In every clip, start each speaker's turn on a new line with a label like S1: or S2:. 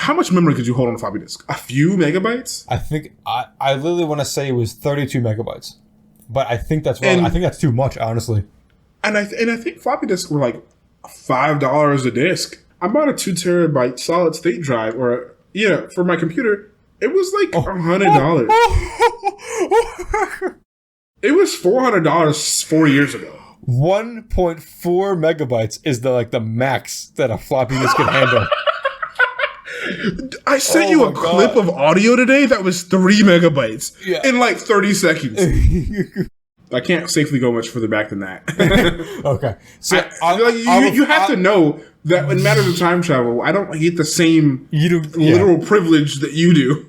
S1: How much memory could you hold on a floppy disk? A few megabytes?
S2: I think I literally want to say it was 32 megabytes, but I think that's wrong. I think that's too much, honestly.
S1: And I think floppy disks were like $5 a disk. I bought a 2 terabyte solid state drive, or for my computer. It was like $100. It was $400 4 years ago.
S2: 1.4 megabytes is the max that a floppy disk can handle.
S1: I sent you a clip of audio today that was 3 megabytes in like 30 seconds. I can't safely go much further back than that.
S2: Okay. So
S1: you have to know that in matters of time travel, I don't get the same literal privilege that you do.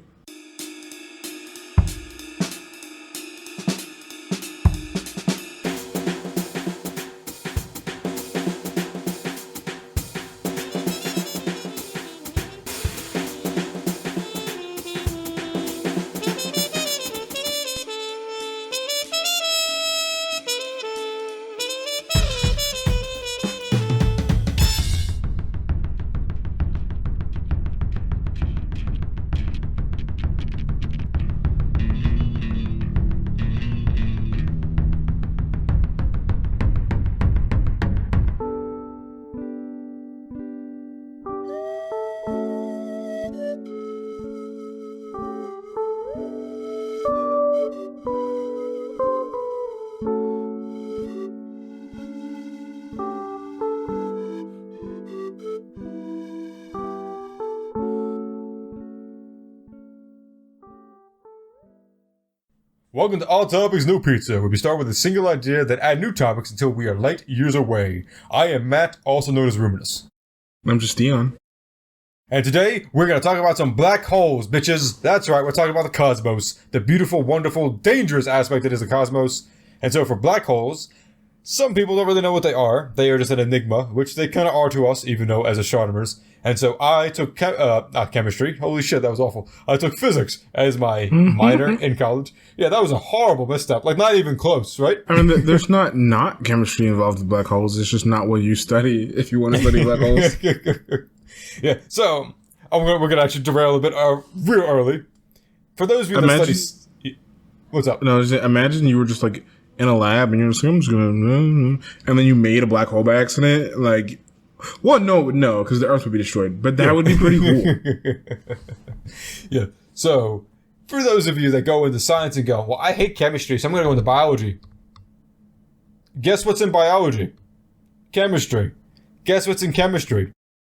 S2: Welcome to All Topics No Pizza, where we start with a single idea that add new topics until we are light years away. I am Matt, also known as Rhuminus.
S1: I'm just Deion.
S2: And today, we're going to talk about some black holes, bitches. That's right, we're talking about the cosmos, the beautiful, wonderful, dangerous aspect that is the cosmos. And so for black holes, some people don't really know what they are. They are just an enigma, which they kind of are to us, even though as astronomers. And so I took, not chemistry. Holy shit, that was awful. I took physics as my minor in college. Yeah, that was a horrible misstep. Like, not even close, right?
S1: I mean, there's not chemistry involved with black holes. It's just not what you study if you want to study black holes.
S2: Yeah, so we're going to actually derail a bit real early. For those of you that study... What's up?
S1: No, imagine you were just like in a lab and you're just, I'm just going to... And then you made a black hole by accident. Like... Well, no, because the Earth would be destroyed. But that would be pretty cool.
S2: Yeah. So, for those of you that go into science and go, well, I hate chemistry, so I'm going to go into biology. Guess what's in biology? Chemistry. Guess what's in chemistry?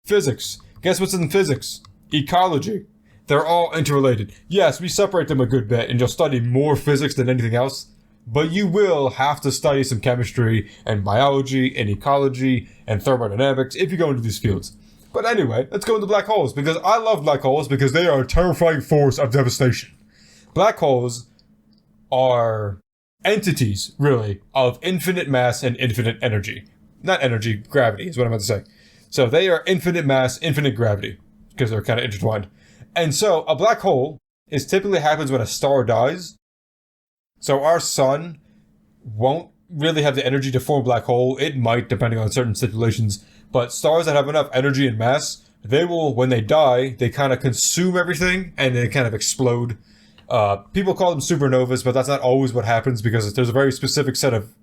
S2: Physics. Guess what's in physics? Ecology. They're all interrelated. Yes, we separate them a good bit, and you'll study more physics than anything else. But you will have to study some chemistry and biology and ecology and thermodynamics if you go into these fields. But anyway, let's go into black holes, because I love black holes because they are a terrifying force of devastation. Black holes are entities, really, of infinite mass and infinite energy. Not energy, gravity is what I'm about to say. So they are infinite mass, infinite gravity, because they're kind of intertwined. And so a black hole typically happens when a star dies. So our sun won't really have the energy to form a black hole. It might, depending on certain situations. But stars that have enough energy and mass, they will, when they die, they kind of consume everything and they kind of explode. People call them supernovas, but that's not always what happens because there's a very specific set of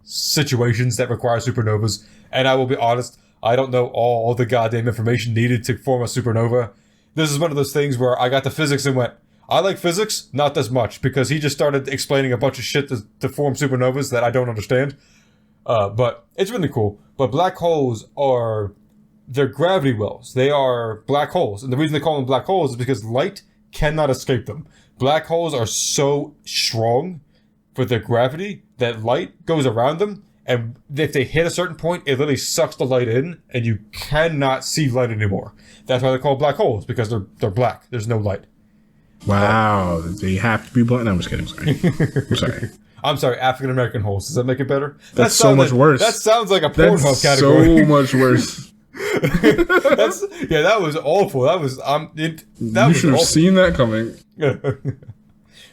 S2: situations that require supernovas. And I will be honest, I don't know all the goddamn information needed to form a supernova. This is one of those things where I got the physics and went, I like physics, not this much, because he just started explaining a bunch of shit to form supernovas that I don't understand. But it's really cool. But black holes they're gravity wells. They are black holes. And the reason they call them black holes is because light cannot escape them. Black holes are so strong for their gravity that light goes around them. And if they hit a certain point, it literally sucks the light in, and you cannot see light anymore. That's why they're called black holes, because they're black. There's no light.
S1: Wow, they have to be black. No, I'm just kidding. I'm sorry.
S2: I'm sorry, African American holes. Does that make it better?
S1: That's so much worse.
S2: That sounds like a Pornhub category.
S1: So much worse.
S2: That was awful. You
S1: should have seen that coming.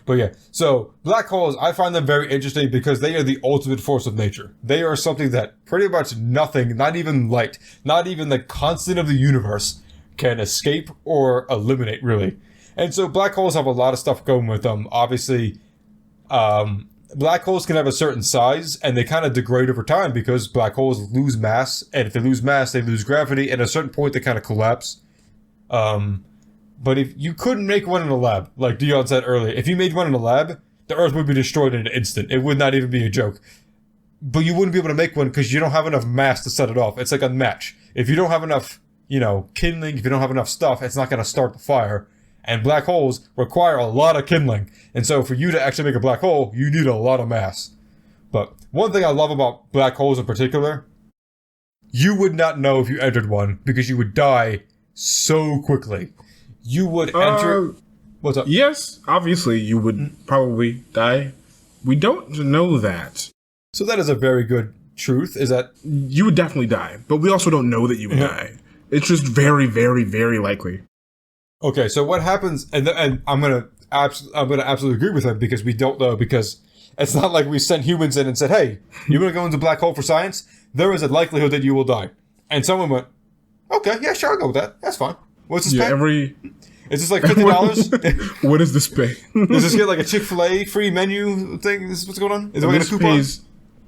S2: But yeah, so black holes, I find them very interesting because they are the ultimate force of nature. They are something that pretty much nothing, not even light, not even the constant of the universe, can escape or eliminate, really. And so black holes have a lot of stuff going with them. Obviously, black holes can have a certain size, and they kind of degrade over time because black holes lose mass, and if they lose mass, they lose gravity, and at a certain point, they kind of collapse. But if you couldn't make one in a lab, like Deion said earlier, if you made one in a lab, the Earth would be destroyed in an instant. It would not even be a joke. But you wouldn't be able to make one because you don't have enough mass to set it off. It's like a match. If you don't have enough, kindling, if you don't have enough stuff, it's not going to start the fire. And black holes require a lot of kindling. And so for you to actually make a black hole, you need a lot of mass. But one thing I love about black holes in particular, you would not know if you entered one because you would die so quickly. You would enter... What's up?
S1: Yes, obviously you would probably die. We don't know that.
S2: So that is a very good truth, is that...
S1: You would definitely die, but we also don't know that you would die. It's just very, very, very likely.
S2: Okay, so what happens... And I'm gonna absolutely agree with him because we don't know, because it's not like we sent humans in and said, hey, you want to go into a black hole for science? There is a likelihood that you will die. And someone went, okay, yeah, sure, I'll go with that. That's fine. What's this pay? Is this like $50?
S1: What does this pay?
S2: Does this get like a Chick-fil-A free menu thing? Is this what's going on? Is it like a coupon?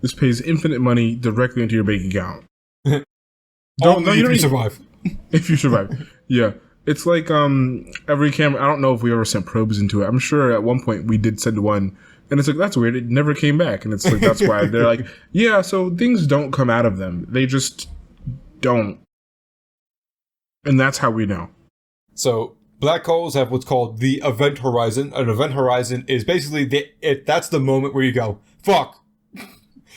S1: This pays infinite money directly into your bank account.
S2: If you survive.
S1: If you survive. Yeah. It's like every camera. I don't know if we ever sent probes into it. I'm sure at one point we did send one. And it's like, that's weird. It never came back. And it's like, that's why. They're like, yeah, so things don't come out of them. They just don't. And that's how we know.
S2: So black holes have what's called the event horizon. An event horizon is basically that's the moment where you go, fuck.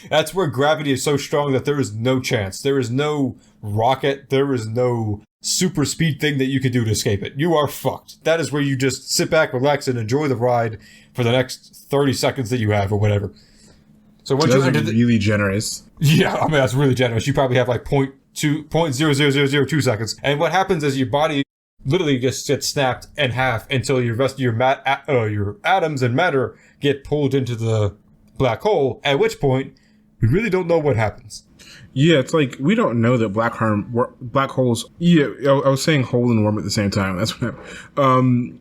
S2: That's where gravity is so strong that there is no chance. There is no rocket. There is no super speed thing that you can do to escape it. You are fucked. That is where you just sit back, relax, and enjoy the ride for the next 30 seconds that you have or whatever. So once you enter
S1: really generous.
S2: Yeah, I mean, that's really generous. You probably have like 0.00002 seconds. And what happens is your body literally just gets snapped in half until your rest of your atoms and matter get pulled into the black hole, at which point we really don't know what happens.
S1: Yeah, it's like we don't know that black holes. Yeah, I was saying hole and worm at the same time. That's what happened.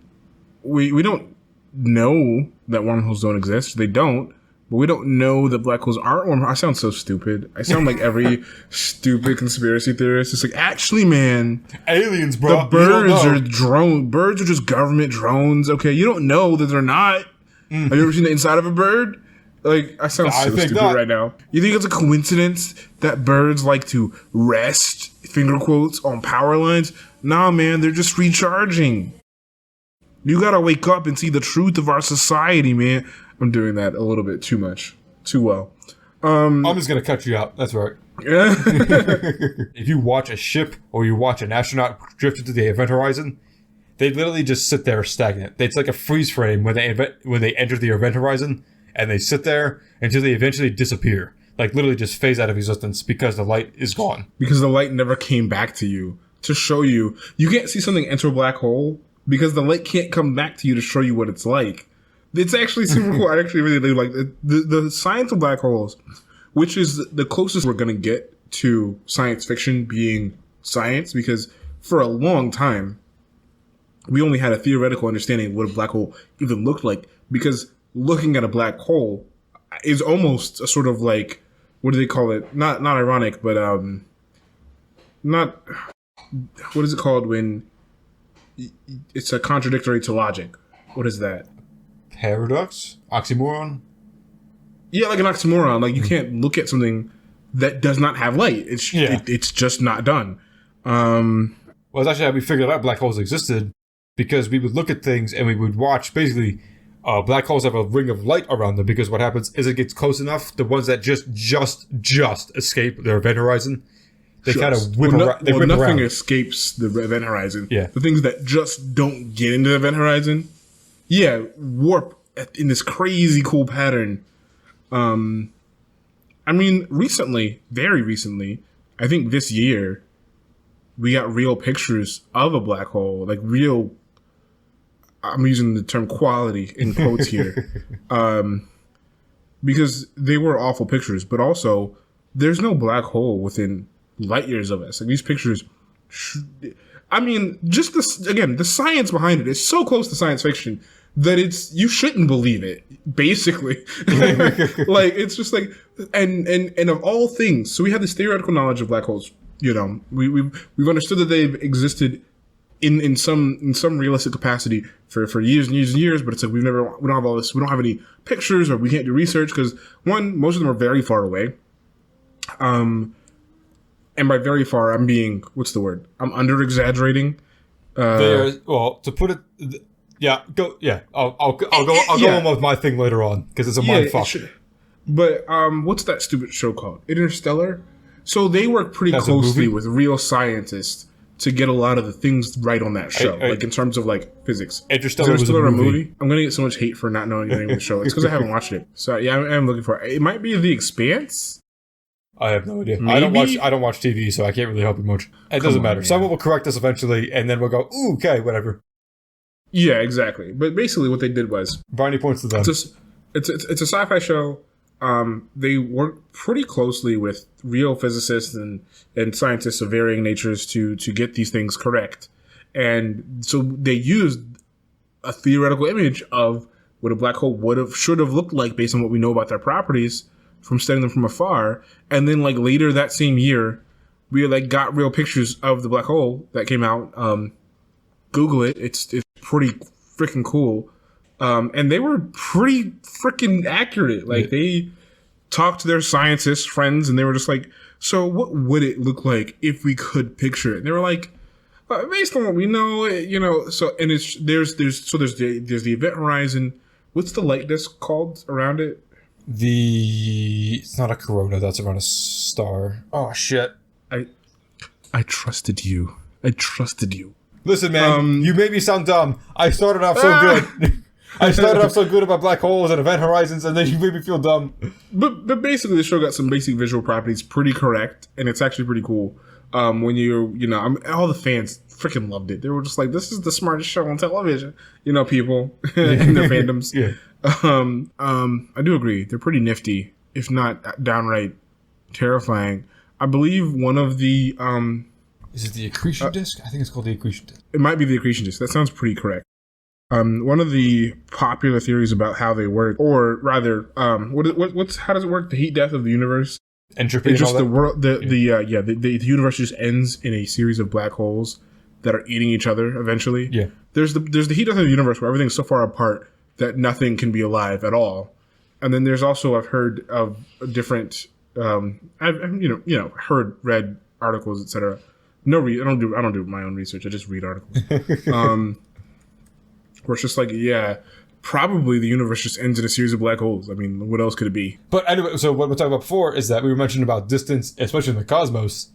S1: We don't know that wormholes don't exist. They don't. But we don't know that black holes aren't wormholes. I sound so stupid. I sound like every stupid conspiracy theorist. It's like, actually, man,
S2: aliens, bro.
S1: The birds are drones. Birds are just government drones. Okay, you don't know that they're not. Have you ever seen the inside of a bird? Like, I sound so stupid right now. You think it's a coincidence that birds like to rest, finger quotes, on power lines? Nah, man, they're just recharging. You gotta wake up and see the truth of our society, man. I'm doing that a little bit too much. Too well.
S2: I'm just gonna cut you out. That's right. If you watch a ship or you watch an astronaut drift into the event horizon, they literally just sit there stagnant. It's like a freeze frame when they enter the event horizon. And they sit there until they eventually disappear. Like, literally just phase out of existence because the light is gone.
S1: Because the light never came back to you to show you. You can't see something enter a black hole because the light can't come back to you to show you what it's like. It's actually super cool. I actually really do like the science of black holes, which is the closest we're going to get to science fiction being science, because for a long time, we only had a theoretical understanding of what a black hole even looked like, because looking at a black hole is almost a sort of like, what do they call it? Not ironic, but not, what is it called when it's a contradictory to logic? What is that?
S2: Paradox? Oxymoron?
S1: Yeah, like an oxymoron. Like, you can't look at something that does not have light. It's just not done.
S2: Well, it's actually how we figured out black holes existed, because we would look at things and we would watch basically. Black holes have a ring of light around them, because what happens is it gets close enough. The ones that just escape their event horizon, they kind of whip around.
S1: Nothing escapes the event horizon.
S2: Yeah.
S1: The things that just don't get into the event horizon, warp in this crazy cool pattern. I mean, very recently, I think this year, we got real pictures of a black hole, like real. I'm using the term quality in quotes here, because they were awful pictures, but also there's no black hole within light years of us. Like, these pictures, I mean, just this again, the science behind it is so close to science fiction that you shouldn't believe it. Basically, like it's just like, and of all things, so we have this theoretical knowledge of black holes. You know, we've understood that they've existed in some realistic capacity for years and years and years, but it's like we don't have all this, we don't have any pictures, or we can't do research because one, most of them are very far away. And by very far, I'm being, what's the word? I'm under exaggerating.
S2: Well, to put it, yeah, go, yeah. I'll go on with my thing later on because it's a mind fuck.
S1: But what's that stupid show called? Interstellar. So they work pretty closely with real scientists to get a lot of the things right on that show, like in terms of like physics.
S2: Interstellar was a movie.
S1: I'm gonna get so much hate for not knowing the name of the show. It's because I haven't watched it. So yeah, I'm looking for it. It might be The Expanse.
S2: I have no idea.
S1: Maybe?
S2: I don't watch TV, so I can't really help you much. It doesn't matter. Man. Someone will correct us eventually, and then we'll go, ooh, okay, whatever.
S1: Yeah, exactly. But basically, what they did was
S2: brownie points to them.
S1: It's a sci-fi show. They work pretty closely with real physicists and scientists of varying natures to get these things correct. And so they used a theoretical image of what a black hole should have looked like based on what we know about their properties from studying them from afar. And then like later that same year, we like got real pictures of the black hole that came out. Google it. It's pretty freaking cool. And they were pretty freaking accurate. Like they talked to their scientist friends and they were just like, so what would it look like if we could picture it? And they were like, based on what we know, you know, so, and there's the event horizon. What's the light disk called around it?
S2: It's not a corona, that's around a star. Oh shit.
S1: I trusted you.
S2: Listen, man, you made me sound dumb. I started off so good. I started off so good about black holes and event horizons, and then you made me feel dumb.
S1: But basically, the show got some basic visual properties pretty correct, and it's actually pretty cool. When all the fans freaking loved it. They were just like, "This is the smartest show on television." You know, people in their fandoms.
S2: Yeah.
S1: I do agree. They're pretty nifty, if not downright terrifying. I believe one of the
S2: is it the accretion disk? I think it's called the accretion disk.
S1: It might be the accretion disk. That sounds pretty correct. One of the popular theories about how they work, or rather, how does it work? The heat death of the universe,
S2: entropy.
S1: It's just the world. The universe just ends in a series of black holes that are eating each other eventually.
S2: Yeah.
S1: There's the heat death of the universe where everything's so far apart that nothing can be alive at all, and then there's also I've heard of different I've read articles, etc. I don't do my own research. I just read articles. Where it's just like, yeah, probably the universe just ends in a series of black holes. I mean, what else could it be?
S2: But anyway, so what we're talking about before is that we were mentioning about distance, especially in the cosmos.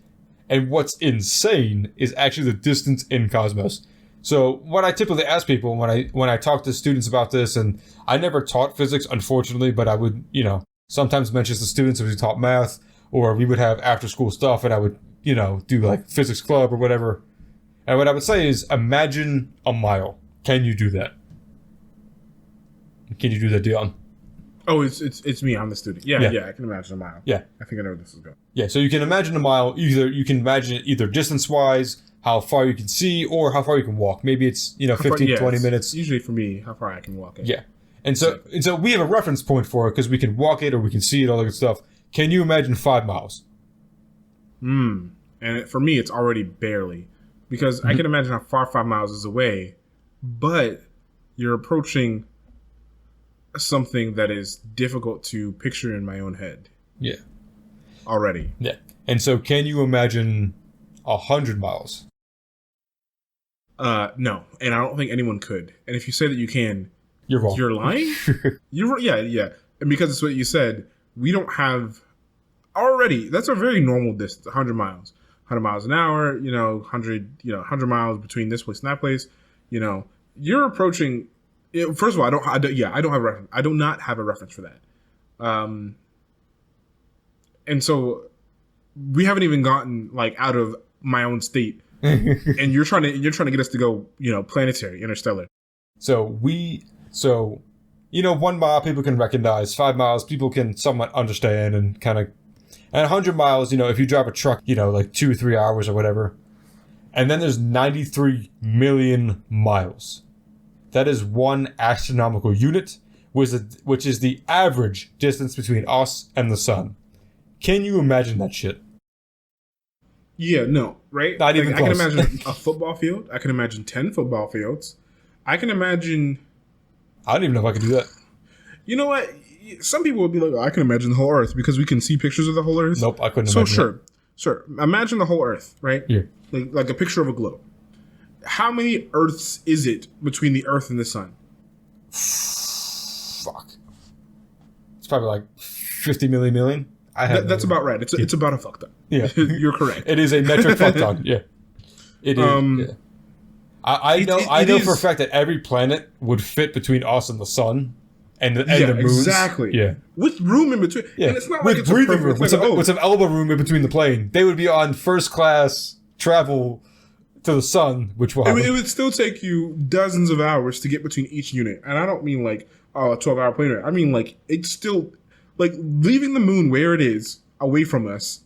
S2: And what's insane is actually the distance in cosmos. So what I typically ask people when I talk to students about this, and I never taught physics, unfortunately, but I would, sometimes mention to students if we taught math, or we would have after school stuff, and I would, do like physics club or whatever. And what I would say is, imagine a mile. Can you do that? Can you do that, Deion?
S1: Oh, it's me. I'm the student. Yeah, I can imagine a mile.
S2: Yeah.
S1: I think I know where this is going.
S2: Yeah, so you can imagine a mile. You can imagine it either distance-wise, how far you can see, or how far you can walk. Maybe it's, 15, 20 minutes.
S1: Usually for me, how far I can walk it.
S2: Yeah. And so we have a reference point for it because we can walk it or we can see it, all that good stuff. Can you imagine 5 miles?
S1: And for me, it's already barely. Because I can imagine how far 5 miles is away, but you're approaching something that is difficult to picture in my own head.
S2: Yeah.
S1: Already.
S2: Yeah. And so can you imagine 100 miles?
S1: No. And I don't think anyone could. And if you say that you can,
S2: you're wrong.
S1: You're lying? Yeah. And because it's what you said, we don't have already, that's a very normal distance, 100 miles. 100 miles an hour, 100 miles between this place and that place. You're approaching. First of all, I don't have a reference. I do not have a reference for that. And so we haven't even gotten like out of my own state, and you're trying to get us to go, planetary, interstellar.
S2: So 1 mile people can recognize, 5 miles people can somewhat understand and kind of, and 100 miles, if you drive a truck, like 2 or 3 hours or whatever. And then there's 93 million miles. That is one astronomical unit, which is the average distance between us and the sun. Can you imagine that shit?
S1: Yeah, no, right?
S2: Not even close.
S1: I can imagine a football field. I can imagine 10 football fields. I can imagine...
S2: I don't even know if I could do that.
S1: You know what? Some people would be like, oh, I can imagine the whole Earth because we can see pictures of the whole Earth.
S2: Nope, I couldn't imagine that.
S1: Sure. Imagine the whole Earth, right?
S2: Yeah.
S1: Like a picture of a globe. How many Earths is it between the Earth and the sun?
S2: Fuck. It's probably like 50 million.
S1: That's about right. It's about a fuck ton.
S2: Yeah.
S1: You're correct.
S2: It is a metric fuck ton. Yeah. It is. Yeah. I know for a fact that every planet would fit between us and the sun and the moons.
S1: Exactly.
S2: Yeah.
S1: With room in between.
S2: Yeah.
S1: And it's not
S2: with
S1: like it's
S2: breathing
S1: a
S2: room.
S1: perfect
S2: With some elbow room in between the plane. They would be on first class travel to the sun, which will happen.
S1: It would still take you dozens of hours to get between each unit. And I don't mean like, a 12-hour plane ride. I mean like, it's still, like, leaving the moon where it is, away from us,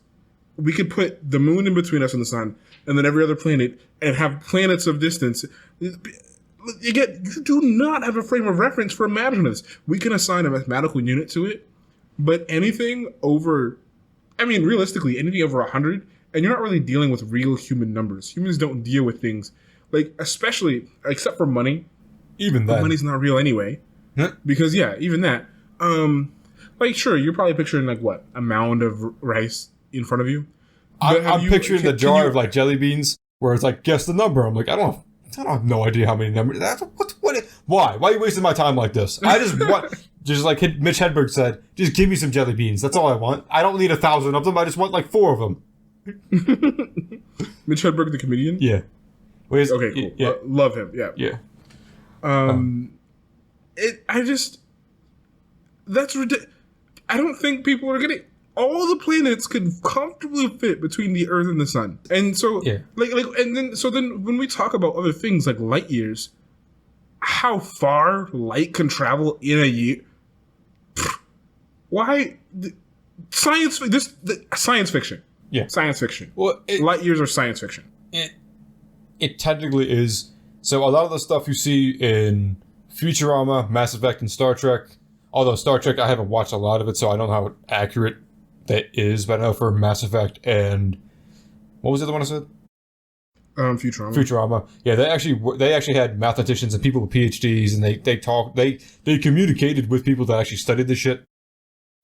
S1: we could put the moon in between us and the sun, and then every other planet, and have planets of distance. You do not have a frame of reference for imagining this. We can assign a mathematical unit to it, but anything over, I mean, realistically, anything over 100, and you're not really dealing with real human numbers. Humans don't deal with things, like, especially, except for money.
S2: Even that.
S1: Money's not real anyway. Because, yeah, even that. Like, sure, you're probably picturing, like, what? A mound of rice in front of you?
S2: I'm picturing the jar of, like, jelly beans, where it's like, guess the number. I'm like, I don't have no idea how many numbers. Why? Why are you wasting my time like this? I just want, just like Mitch Hedberg said, just give me some jelly beans. That's all I want. I don't need 1,000 of them. I just want, like, 4 of them.
S1: Mitch Hedberg, the comedian?
S2: Yeah.
S1: Okay, cool.
S2: Yeah.
S1: Love him, yeah.
S2: Yeah.
S1: That's ridiculous. I don't think people are getting... All the planets could comfortably fit between the Earth and the Sun. And so, then when we talk about other things like light years, how far light can travel in a year... Why... Science fiction.
S2: Yeah.
S1: Science fiction.
S2: Well,
S1: light years are science fiction.
S2: It technically is. So a lot of the stuff you see in Futurama, Mass Effect, and Star Trek, although Star Trek, I haven't watched a lot of it, so I don't know how accurate that is, but I know for Mass Effect and... What was the other one I said? Futurama. Yeah, they actually had mathematicians and people with PhDs, and they communicated with people that actually studied this shit.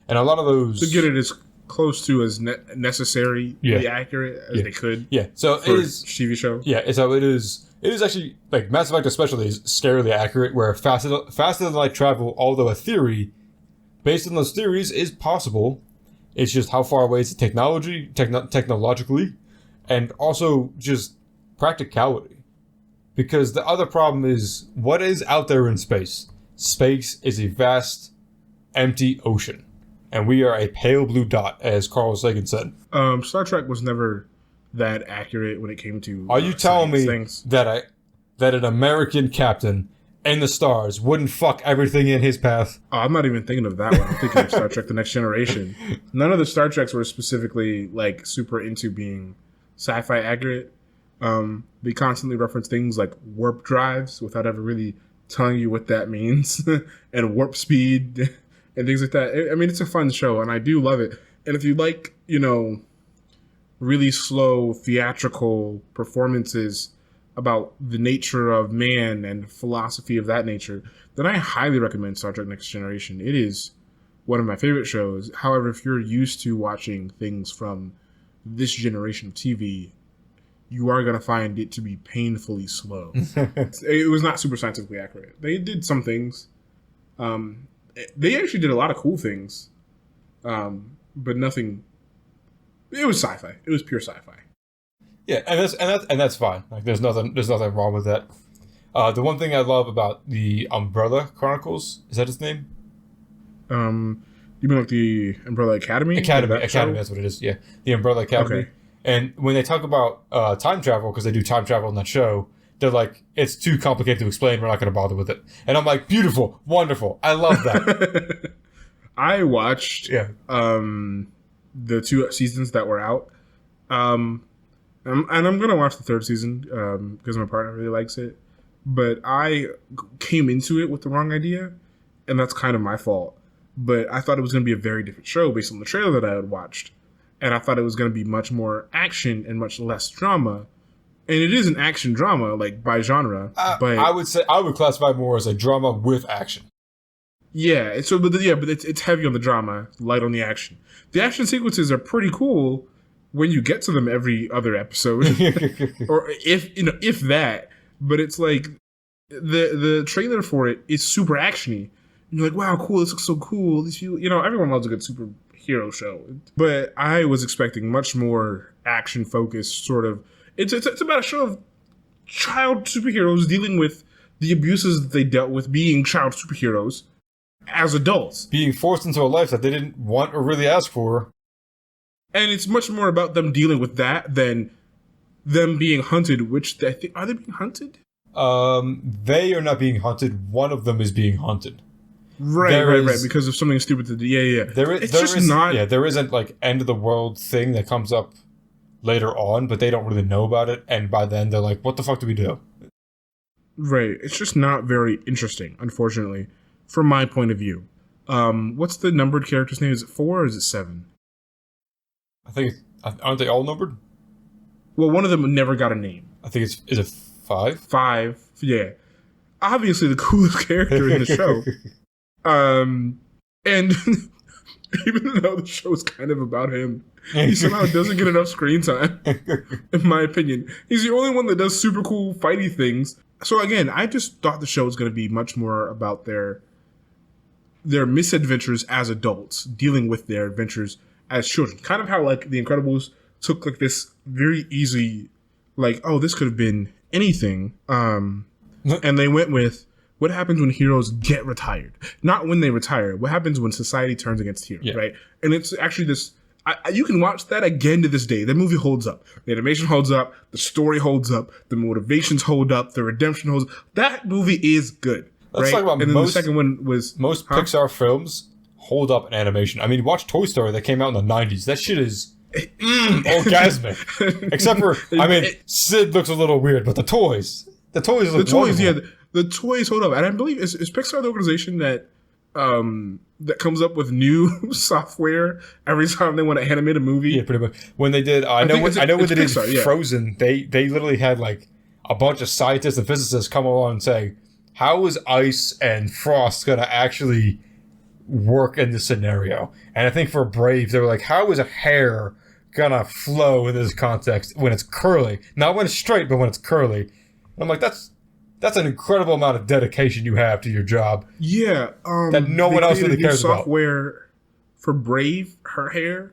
S2: And a lot of those...
S1: To get it as close to as necessary, accurate as they could.
S2: Yeah, so
S1: it is... TV show.
S2: Yeah, so it is actually, like, Mass Effect especially is scarily accurate, where faster than light travel, although a theory, based on those theories, is possible. It's just how far away is the technologically, and also just practicality. Because the other problem is, what is out there in space? Space is a vast, empty ocean. And we are a pale blue dot, as Carl Sagan said.
S1: Star Trek was never that accurate when it came to...
S2: Are you telling me that an American captain in the stars wouldn't fuck everything in his path?
S1: Oh, I'm not even thinking of that one. I'm thinking of Star Trek The Next Generation. None of the Star Treks were specifically, like, super into being sci-fi accurate. They constantly reference things like warp drives without ever really telling you what that means. And warp speed and things like that. I mean, it's a fun show, and I do love it. And if you like, really slow theatrical performances about the nature of man and philosophy of that nature, then I highly recommend Star Trek Next Generation. It is one of my favorite shows. However, if you're used to watching things from this generation of TV, you are going to find it to be painfully slow. It was not super scientifically accurate. They did some things. They actually did a lot of cool things, but nothing. It was sci-fi. It was pure sci-fi.
S2: Yeah, and that's fine. Like, there's nothing wrong with that. The one thing I love about the Umbrella Chronicles, is that his name?
S1: You mean like the Umbrella Academy?
S2: Academy, that's what it is. Yeah, the Umbrella Academy. Okay. And when they talk about time travel, because they do time travel in that show, they're like, it's too complicated to explain. We're not going to bother with it. And I'm like, beautiful, wonderful. I love that.
S1: I watched the 2 seasons that were out. And I'm gonna watch the third season because my partner really likes it. But I came into it with the wrong idea, and that's kind of my fault. But I thought it was gonna be a very different show based on the trailer that I had watched, and I thought it was gonna be much more action and much less drama. And it is an action drama, like by genre. But
S2: I would classify it more as a drama with action.
S1: yeah, but it's heavy on the drama, light on the action. The action sequences are pretty cool when you get to them every other episode, or if that. But it's like the trailer for it is super actiony. And you're like, wow, cool! This looks so cool. These people, everyone loves a good superhero show. But I was expecting much more action focused, sort of. It's about a show of child superheroes dealing with the abuses that they dealt with being child superheroes as adults.
S2: Being forced into a life that they didn't want or really ask for.
S1: And it's much more about them dealing with that than them being hunted, which they think, are they being hunted?
S2: They are not being hunted. One of them is being hunted.
S1: Right, because of something stupid to do. Yeah.
S2: There isn't like end of the world thing that comes up later on, but they don't really know about it, and by then they're like, what the fuck do we do?
S1: Right. It's just not very interesting, unfortunately, from my point of view. What's the numbered character's name? Is it 4 or is it 7?
S2: I think aren't they all numbered?
S1: Well, one of them never got a name.
S2: I think is it 5?
S1: 5, yeah. Obviously the coolest character in the show. And even though the show's kind of about him, he somehow doesn't get enough screen time, in my opinion. He's the only one that does super cool fighty things. So again, I just thought the show was going to be much more about their misadventures as adults, dealing with their adventures as children. Kind of how like The Incredibles took like this very easy, like, oh, this could have been anything. And they went with what happens when heroes get retired. Not when they retire. What happens when society turns against heroes, right? And it's actually this... you can watch that again to this day. The movie holds up. The animation holds up. The story holds up. The motivations hold up. The redemption holds up. That movie is good. Let's talk about and then the second one was...
S2: Most Pixar films hold up in animation. I mean, watch Toy Story that came out in the 90s. That shit is... orgasmic. Except for, I mean, Sid looks a little weird, but the toys look wonderful.
S1: The toys hold up. And I believe, is Pixar the organization that comes up with new software every time they want to animate a movie?
S2: Yeah, pretty much. When they did, I know when they did
S1: Pixar,
S2: Frozen, they literally had like a bunch of scientists and physicists come along and say, how is ice and frost going to actually work in this scenario? And I think for Brave, they were like, how is a hair going to flow in this context when it's curly? Not when it's straight, but when it's curly. And I'm like, that's an incredible amount of dedication you have to your job.
S1: Yeah.
S2: That no one else really cares about.
S1: Software for Brave, her hair,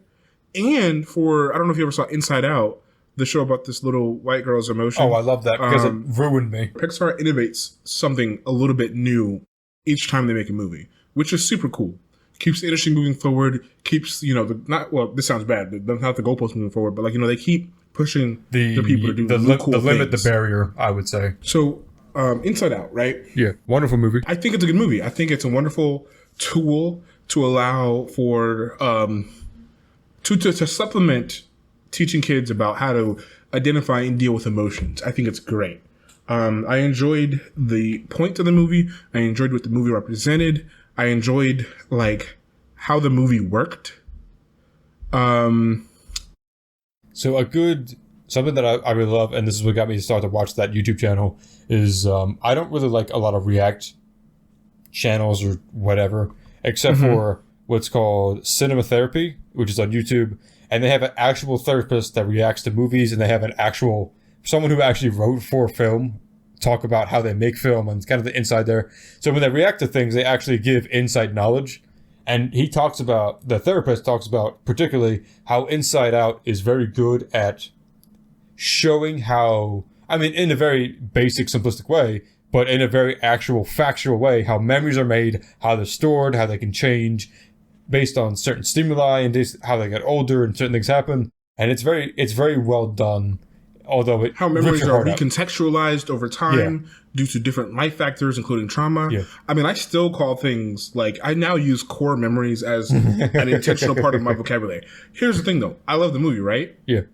S1: and for, I don't know if you ever saw Inside Out, the show about this little white girl's emotion.
S2: Oh, I love that because it ruined me.
S1: Pixar innovates something a little bit new each time they make a movie, which is super cool. Keeps the industry moving forward, keeps, this sounds bad, not the goalposts moving forward, but they keep pushing the people to do cool
S2: the limit,
S1: things.
S2: The barrier, I would say.
S1: So, Inside Out, right?
S2: Yeah, wonderful movie.
S1: I think it's a good movie. I think it's a wonderful tool to allow for to supplement teaching kids about how to identify and deal with emotions. I think it's great. I enjoyed the point of the movie. I enjoyed what the movie represented. I enjoyed how the movie worked.
S2: So something that I really love, and this is what got me to start to watch that YouTube channel, is I don't really like a lot of React channels or whatever, except for what's called Cinema Therapy, which is on YouTube. And they have an actual therapist that reacts to movies, and they have someone who actually wrote for film talk about how they make film and kind of the inside there. So when they react to things, they actually give inside knowledge. And the therapist talks about particularly how Inside Out is very good at showing how, in a very basic, simplistic way, but in a very actual, factual way, how memories are made, how they're stored, how they can change based on certain stimuli and how they get older and certain things happen. And it's very well done. Although
S1: how memories are recontextualized over time due to different life factors, including trauma.
S2: Yeah.
S1: I still call things I now use core memories as an intentional part of my vocabulary. Here's the thing, though. I love the movie, right?
S2: Yeah.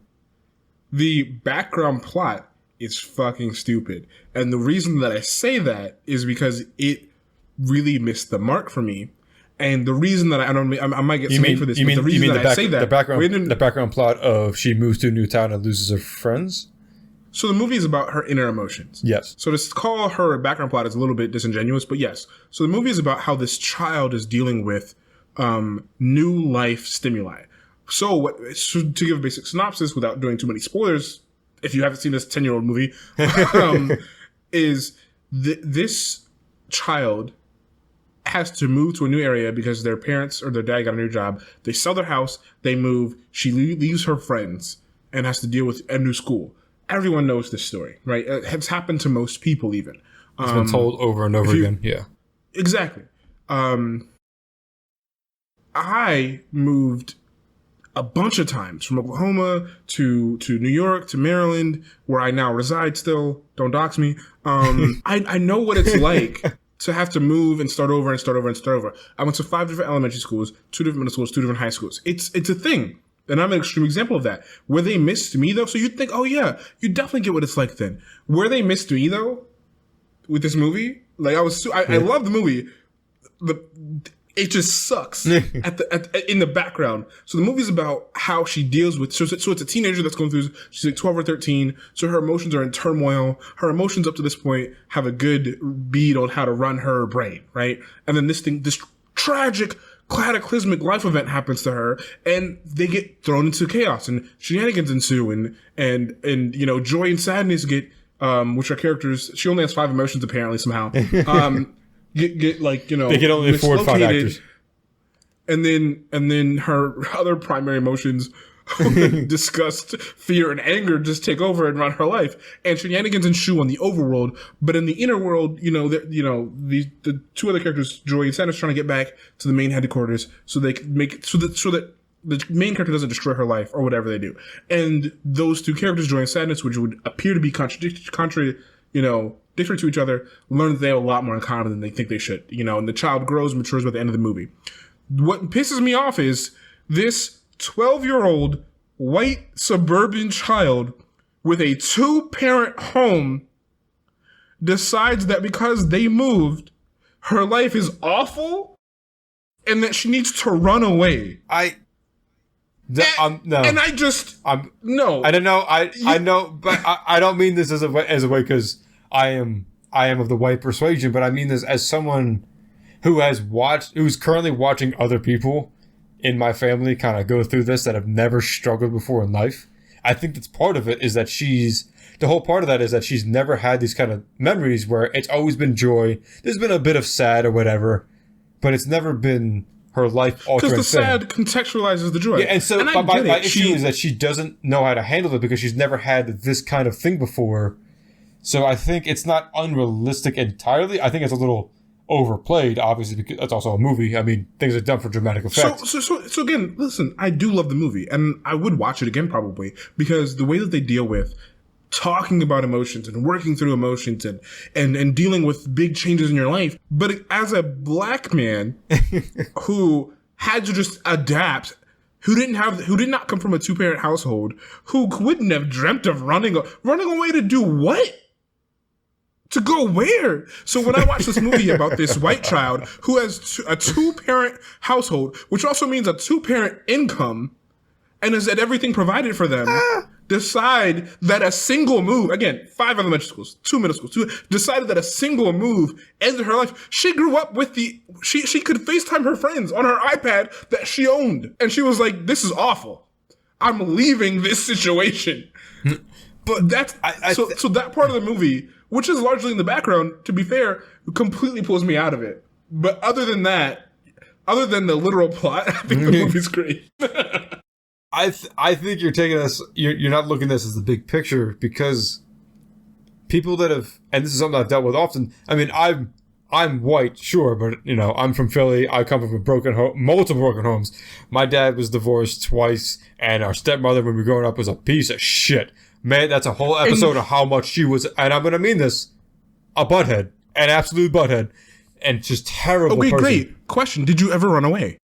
S1: The background plot is fucking stupid. And the reason that I say that is because it really missed the mark for me. And the reason that I might get some hate for this, but the reason that I say that...
S2: The background plot of she moves to a new town and loses her friends?
S1: So the movie is about her inner emotions.
S2: Yes.
S1: So to call her a background plot is a little bit disingenuous, but yes. So the movie is about how this child is dealing with new life stimuli. So to give a basic synopsis without doing too many spoilers, if you haven't seen this 10-year-old movie, is this child has to move to a new area because their parents or their dad got a new job. They sell their house, they move, she leaves her friends and has to deal with a new school. Everyone knows this story, right? It has happened to most people even.
S2: It's been told over and over again, yeah.
S1: Exactly. I moved a bunch of times from Oklahoma to New York to Maryland, where I now reside still. Don't dox me. I know what it's like to have to move and start over and start over and start over. I went to 5 different elementary schools, 2 different middle schools, 2 different high schools. It's a thing. And I'm an extreme example of that. Where they missed me, though, so you'd think, oh, yeah, you definitely get what it's like then. Where they missed me, though, with this movie, like, I love the movie. It just sucks in the background. So the movie's about how she deals with, so it's a teenager that's going through, she's like 12 or 13, so her emotions are in turmoil. Her emotions up to this point have a good bead on how to run her brain, right? And then this tragic, cataclysmic life event happens to her, and they get thrown into chaos, and shenanigans ensue, and you know, joy and sadness get, which are characters, she only has 5 emotions apparently somehow, get like, you know,
S2: they can only afford 5 actors,
S1: and then her other primary emotions, disgust, fear, and anger just take over and run her life, and shenanigans ensue on the overworld. But in the inner world, you know, the 2 other characters, Joy and Sadness, trying to get back to the main headquarters so they can make it so that the main character doesn't destroy her life or whatever they do. And those 2 characters, Joy and Sadness, which would appear to be contrary, you know, different to each other, learn that they have a lot more in common than they think they should. You know, and the child grows, matures by the end of the movie. What pisses me off is this 12-year-old white suburban child with a 2-parent home decides that because they moved, her life is awful and that she needs to run away.
S2: No.
S1: And I don't know.
S2: I know, but I don't mean this as a way because I am of the white persuasion, but I mean this as someone who's currently watching other people in my family kind of go through this that have never struggled before in life. I think that's part of it is that the whole part of that is that she's never had these kind of memories where it's always been joy. There's been a bit of sad or whatever, but it's never been her life altering thing.
S1: Because the sad contextualizes the joy.
S2: Yeah, and so my issue is that she doesn't know how to handle it because she's never had this kind of thing before. So I think it's not unrealistic entirely. I think it's a little overplayed, obviously, because it's also a movie. I mean, things are done for dramatic effect.
S1: So again, listen, I do love the movie, and I would watch it again probably, because the way that they deal with talking about emotions and working through emotions and dealing with big changes in your life. But as a black man who had to just adapt, who did not come from a 2-parent household, who wouldn't have dreamt of running away to do what? To go where? So when I watch this movie about this white child who has a 2-parent household, which also means a 2-parent income, and has had everything provided for them, decide that a single move, again, 5 elementary schools, 2 middle schools, decided that a single move ended her life. She grew up with she could FaceTime her friends on her iPad that she owned. And she was like, this is awful. I'm leaving this situation. But that's, so that part of the movie, which is largely in the background, to be fair, completely pulls me out of it. But other than that, other than the literal plot, I think the movie's great.
S2: I think you're taking this, you're not looking at this as the big picture, because people that have, and this is something I've dealt with often. I mean, I'm white, sure, but you know, I'm from Philly. I come from a broken home, multiple broken homes. My dad was divorced twice, and our stepmother, when we were growing up, was a piece of shit. Man, that's a whole episode of how much she was, and I'm gonna mean this, a butthead, an absolute butthead, and just terrible.
S1: Okay,
S2: person.
S1: Great question. Did you ever run away?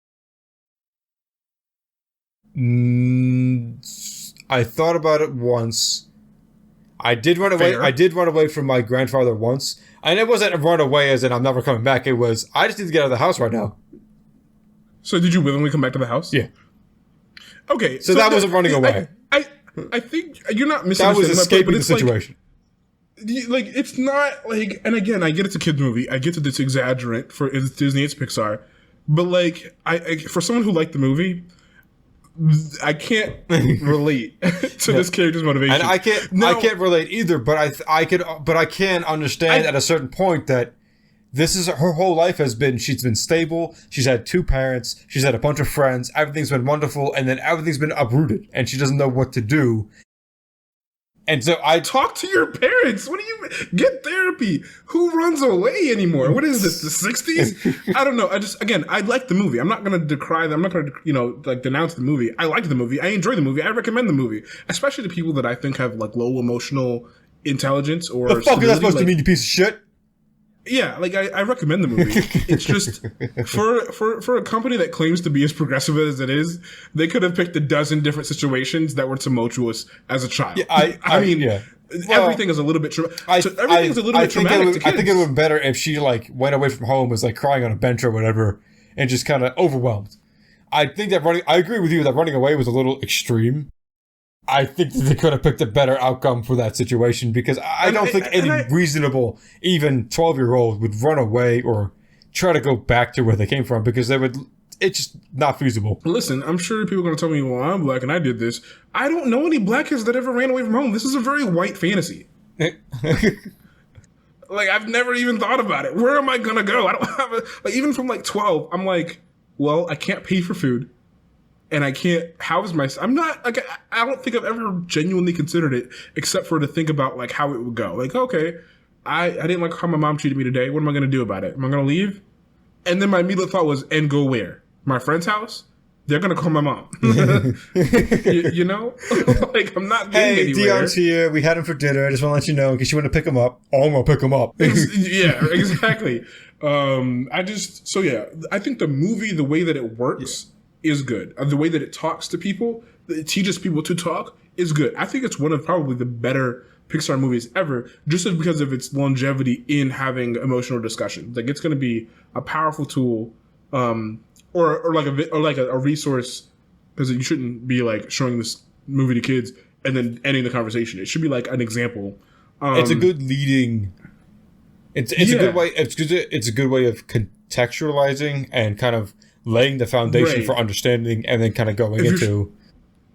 S2: I thought about it once. I did run away.
S1: Fair.
S2: I did run away from my grandfather once. And it wasn't a run away as in I'm never coming back. It was, I just need to get out of the house right now.
S1: So did you willingly come back to the house?
S2: Yeah.
S1: Okay.
S2: So that wasn't running away.
S1: I think you're not
S2: That
S1: misunderstanding.
S2: was escaping the situation.
S1: Like, it's not like, and again, I get it's a kid's movie. I get that it's exaggerant for it's Disney, it's Pixar. But like, I for someone who liked the movie, I can't relate to this character's motivation.
S2: And I can't relate either, but I can understand at a certain point that this is her whole life she's been stable, she's had 2 parents, she's had a bunch of friends, everything's been wonderful, and then everything's been uprooted, and she doesn't know what to do. And so I
S1: talk to your parents. What do you get therapy? Who runs away anymore? What is this? The 60s? I don't know. I like the movie. I'm not going to decry them. I'm not going to, denounce the movie. I like the movie. I enjoy the movie. I recommend the movie, especially to people that I think have like low emotional intelligence or.
S2: The fuck is that supposed to mean, you piece of shit?
S1: Yeah, like I recommend the movie. It's just for a company that claims to be as progressive as it is, they could have picked a dozen different situations that were tumultuous as a child.
S2: Yeah, I mean,
S1: everything is a little bit traumatic. Everything is a little bit traumatic to kids.
S2: I think it would have been better if she like went away from home, was like crying on a bench or whatever, and just kind of overwhelmed. I think that I agree with you that running away was a little extreme. I think that they could have picked a better outcome for that situation because I don't think any reasonable, even 12-year-old would run away or try to go back to where they came from because it's just not feasible.
S1: Listen, I'm sure people are going to tell me, well, I'm black and I did this. I don't know any black kids that ever ran away from home. This is a very white fantasy. Like, I've never even thought about it. Where am I going to go? I don't have even from like 12, I'm like, well, I can't pay for food. And I can't house myself. I'm not like I don't think I've ever genuinely considered it, except for to think about like how it would go. Like, okay, I didn't like how my mom treated me today. What am I going to do about it? Am I going to leave? And then my immediate thought was, and go where? My friend's house? They're going to call my mom. you know, like I'm not getting anywhere.
S2: Deion's here. We had him for dinner. I just want to let you know in case you want to pick him up. Oh, I'm going to pick him up.
S1: Yeah, exactly. I think the movie, the way that it works. Yeah. Is good. The way that it talks to people, it teaches people to talk, is good. I think it's one of probably the better Pixar movies ever, just because of its longevity in having emotional discussion. Like it's going to be a powerful tool, or like a resource, because you shouldn't be like showing this movie to kids and then ending the conversation. It should be like an example.
S2: It's a good leading. It's a good way. It's a good way of contextualizing and kind of laying the foundation for understanding and then kind of going into...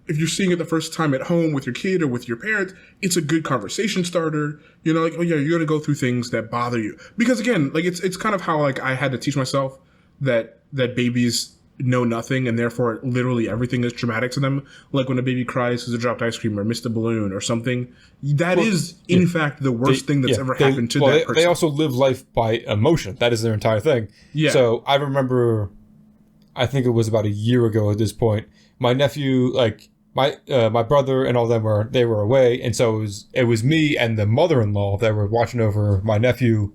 S1: If you're seeing it the first time at home with your kid or with your parents, it's a good conversation starter. You know, like, oh yeah, you're going to go through things that bother you. Because again, like it's kind of how like I had to teach myself that babies know nothing and therefore literally everything is traumatic to them. Like when a baby cries because they dropped ice cream or missed a balloon or something. That is, in fact, the worst thing that's ever happened to that person.
S2: They also live life by emotion. That is their entire thing. Yeah. So I remember... I think it was about a year ago at this point. My nephew, like my brother and all them were away, and so it was me and the mother-in-law that were watching over my nephew,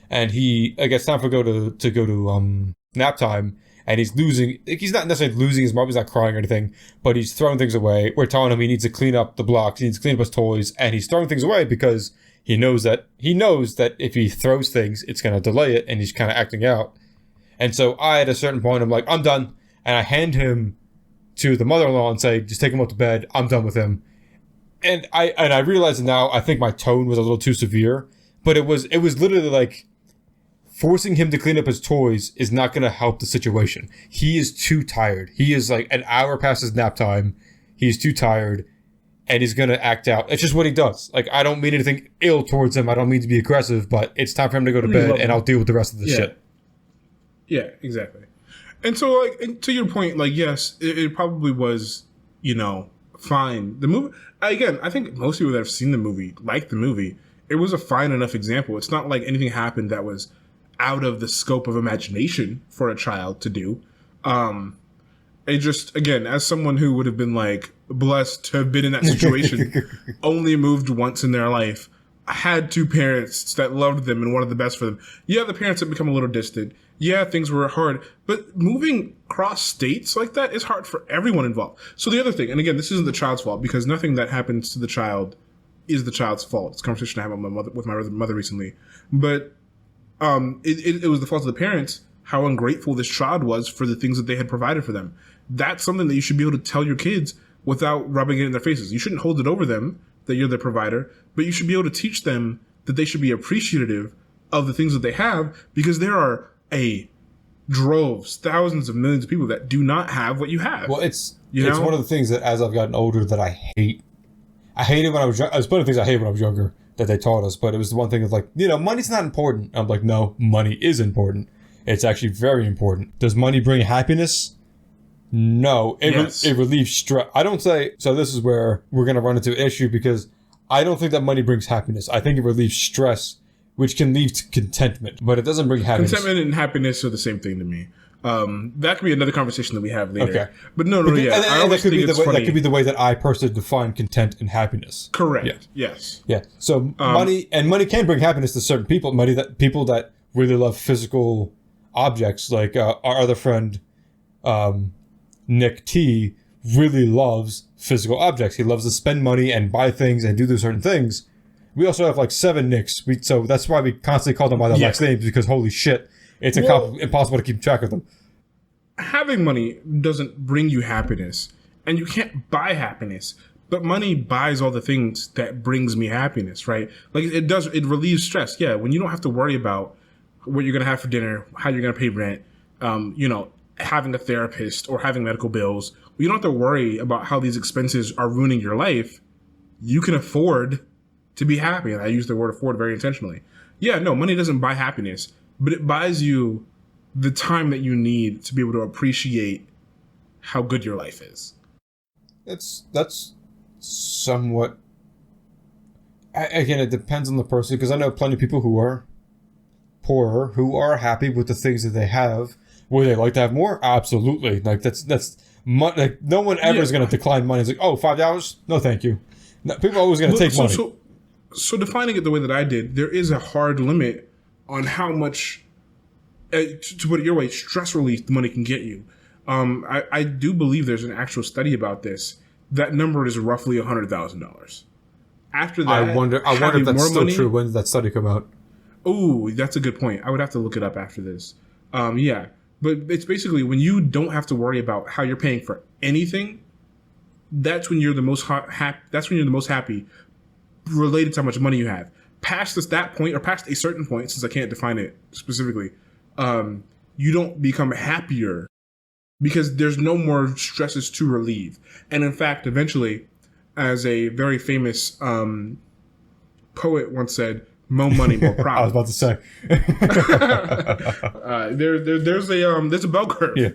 S2: and I guess time for go to nap time, and he's losing. He's not necessarily losing his mom. He's not crying or anything, but he's throwing things away. We're telling him he needs to clean up the blocks. He needs to clean up his toys, and he's throwing things away because he knows that if he throws things, it's going to delay it, and he's kind of acting out. And so at a certain point, I'm like, I'm done. And I hand him to the mother-in-law and say, just take him up to bed. I'm done with him. And I realize now, I think my tone was a little too severe, but it was literally like forcing him to clean up his toys is not going to help the situation. He is too tired. He is like an hour past his nap time. He's too tired and he's going to act out. It's just what he does. Like, I don't mean anything ill towards him. I don't mean to be aggressive, but it's time for him to go to bed and I'll deal with the rest of the shit.
S1: Yeah, exactly. And so, like, and to your point, like, yes, it probably was, fine. The movie, again, I think most people that have seen the movie like the movie. It was a fine enough example. It's not like anything happened that was out of the scope of imagination for a child to do. It just, again, as someone who would have been, like, blessed to have been in that situation, only moved once in their life, had two parents that loved them and wanted the best for them. Yeah, the parents have become a little distant. Yeah, things were hard, but moving across states like that is hard for everyone involved. So the other thing, and again, this isn't the child's fault because nothing that happens to the child is the child's fault. It's a conversation I had with my mother recently, but it was the fault of the parents how ungrateful this child was for the things that they had provided for them. That's something that you should be able to tell your kids without rubbing it in their faces. You shouldn't hold it over them that you're their provider, but you should be able to teach them that they should be appreciative of the things that they have because there are droves, thousands of millions of people that do not have what you have.
S2: Well, it's one of the things that as I've gotten older that I hate. I hated when I was young. There's plenty of things I hated when I was younger that they taught us, but it was the one thing of like, money's not important. I'm like, no, money is important. It's actually very important. Does money bring happiness? No. It relieves stress. I don't say, so this is where we're going to run into an issue because I don't think that money brings happiness. I think it relieves stress, which can lead to contentment, but it doesn't bring happiness.
S1: Contentment and happiness are the same thing to me. That could be another conversation that we have later. Okay. But no, yeah.
S2: I always think it's funny. That could be the way that I personally define content and happiness.
S1: Correct. Yeah. Yes.
S2: Yeah. So money can bring happiness to certain people. People that really love physical objects, like our other friend, Nick T, really loves physical objects. He loves to spend money and buy things and do those certain things. We also have like 7 Nicks, so that's why we constantly call them by their last names because holy shit, it's impossible to keep track of them.
S1: Having money doesn't bring you happiness, and you can't buy happiness. But money buys all the things that brings me happiness, right? Like it does, it relieves stress. Yeah, when you don't have to worry about what you're gonna have for dinner, how you're gonna pay rent, having a therapist or having medical bills. You don't have to worry about how these expenses are ruining your life. You can afford to be happy, and I use the word afford very intentionally. Yeah, no, money doesn't buy happiness, but it buys you the time that you need to be able to appreciate how good your life is.
S2: That's somewhat... Again, it depends on the person, because I know plenty of people who are poorer, who are happy with the things that they have. Would they like to have more? Absolutely. Like, that's like, no one ever is going to decline money. It's like, oh, $5? No, thank you. No, people are always going to take money.
S1: So defining it the way that I did, there is a hard limit on how much, to put it your way, stress relief the money can get you. I do believe there's an actual study about this. That number is roughly $100,000. After that,
S2: I wonder if that's still true. When did that study come out?
S1: Oh, that's a good point. I would have to look it up after this. Yeah, but it's basically when you don't have to worry about how you're paying for anything. That's when you're the most happy. That's when you're the most happy, related to how much money you have. Past that point, or past a certain point, since I can't define it specifically, you don't become happier because there's no more stresses to relieve. And in fact, eventually, as a very famous poet once said, "More money, more problems."
S2: I was about
S1: to say. There's a bell curve.
S2: Yeah.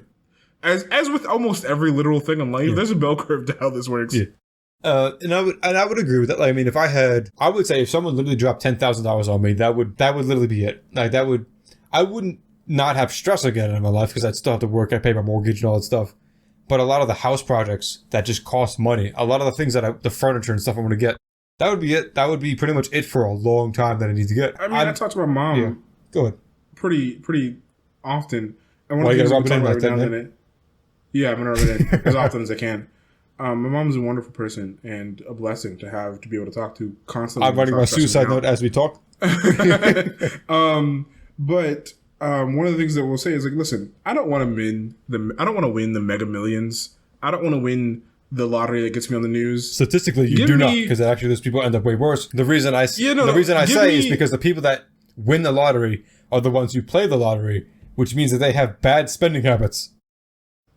S1: As with almost every literal thing in life, there's a bell curve to how this works.
S2: Yeah. And I would agree with that. Like, I mean, I would say if someone literally dropped $10,000 on me, that would literally be it. Like I wouldn't not have stress again in my life because I'd still have to work. I pay my mortgage and all that stuff. But a lot of the house projects that just cost money, a lot of the things the furniture and stuff I'm going to get, that would be it. That would be pretty much it for a long time that I need to get.
S1: I mean, I talk to my mom.
S2: Yeah. Go ahead.
S1: Pretty often. And
S2: you gotta rub it in like that,
S1: yeah, I'm gonna rub it in as often as I can. My mom's a wonderful person and a blessing to be able to talk to constantly.
S2: I'm writing my suicide note as we talk.
S1: But one of the things that we'll say is like, listen, I don't want to win the Mega Millions. I don't want to win the lottery that gets me on the news.
S2: Statistically, you do not, because actually those people end up way worse. The reason I say is because the people that win the lottery are the ones who play the lottery, which means that they have bad spending habits.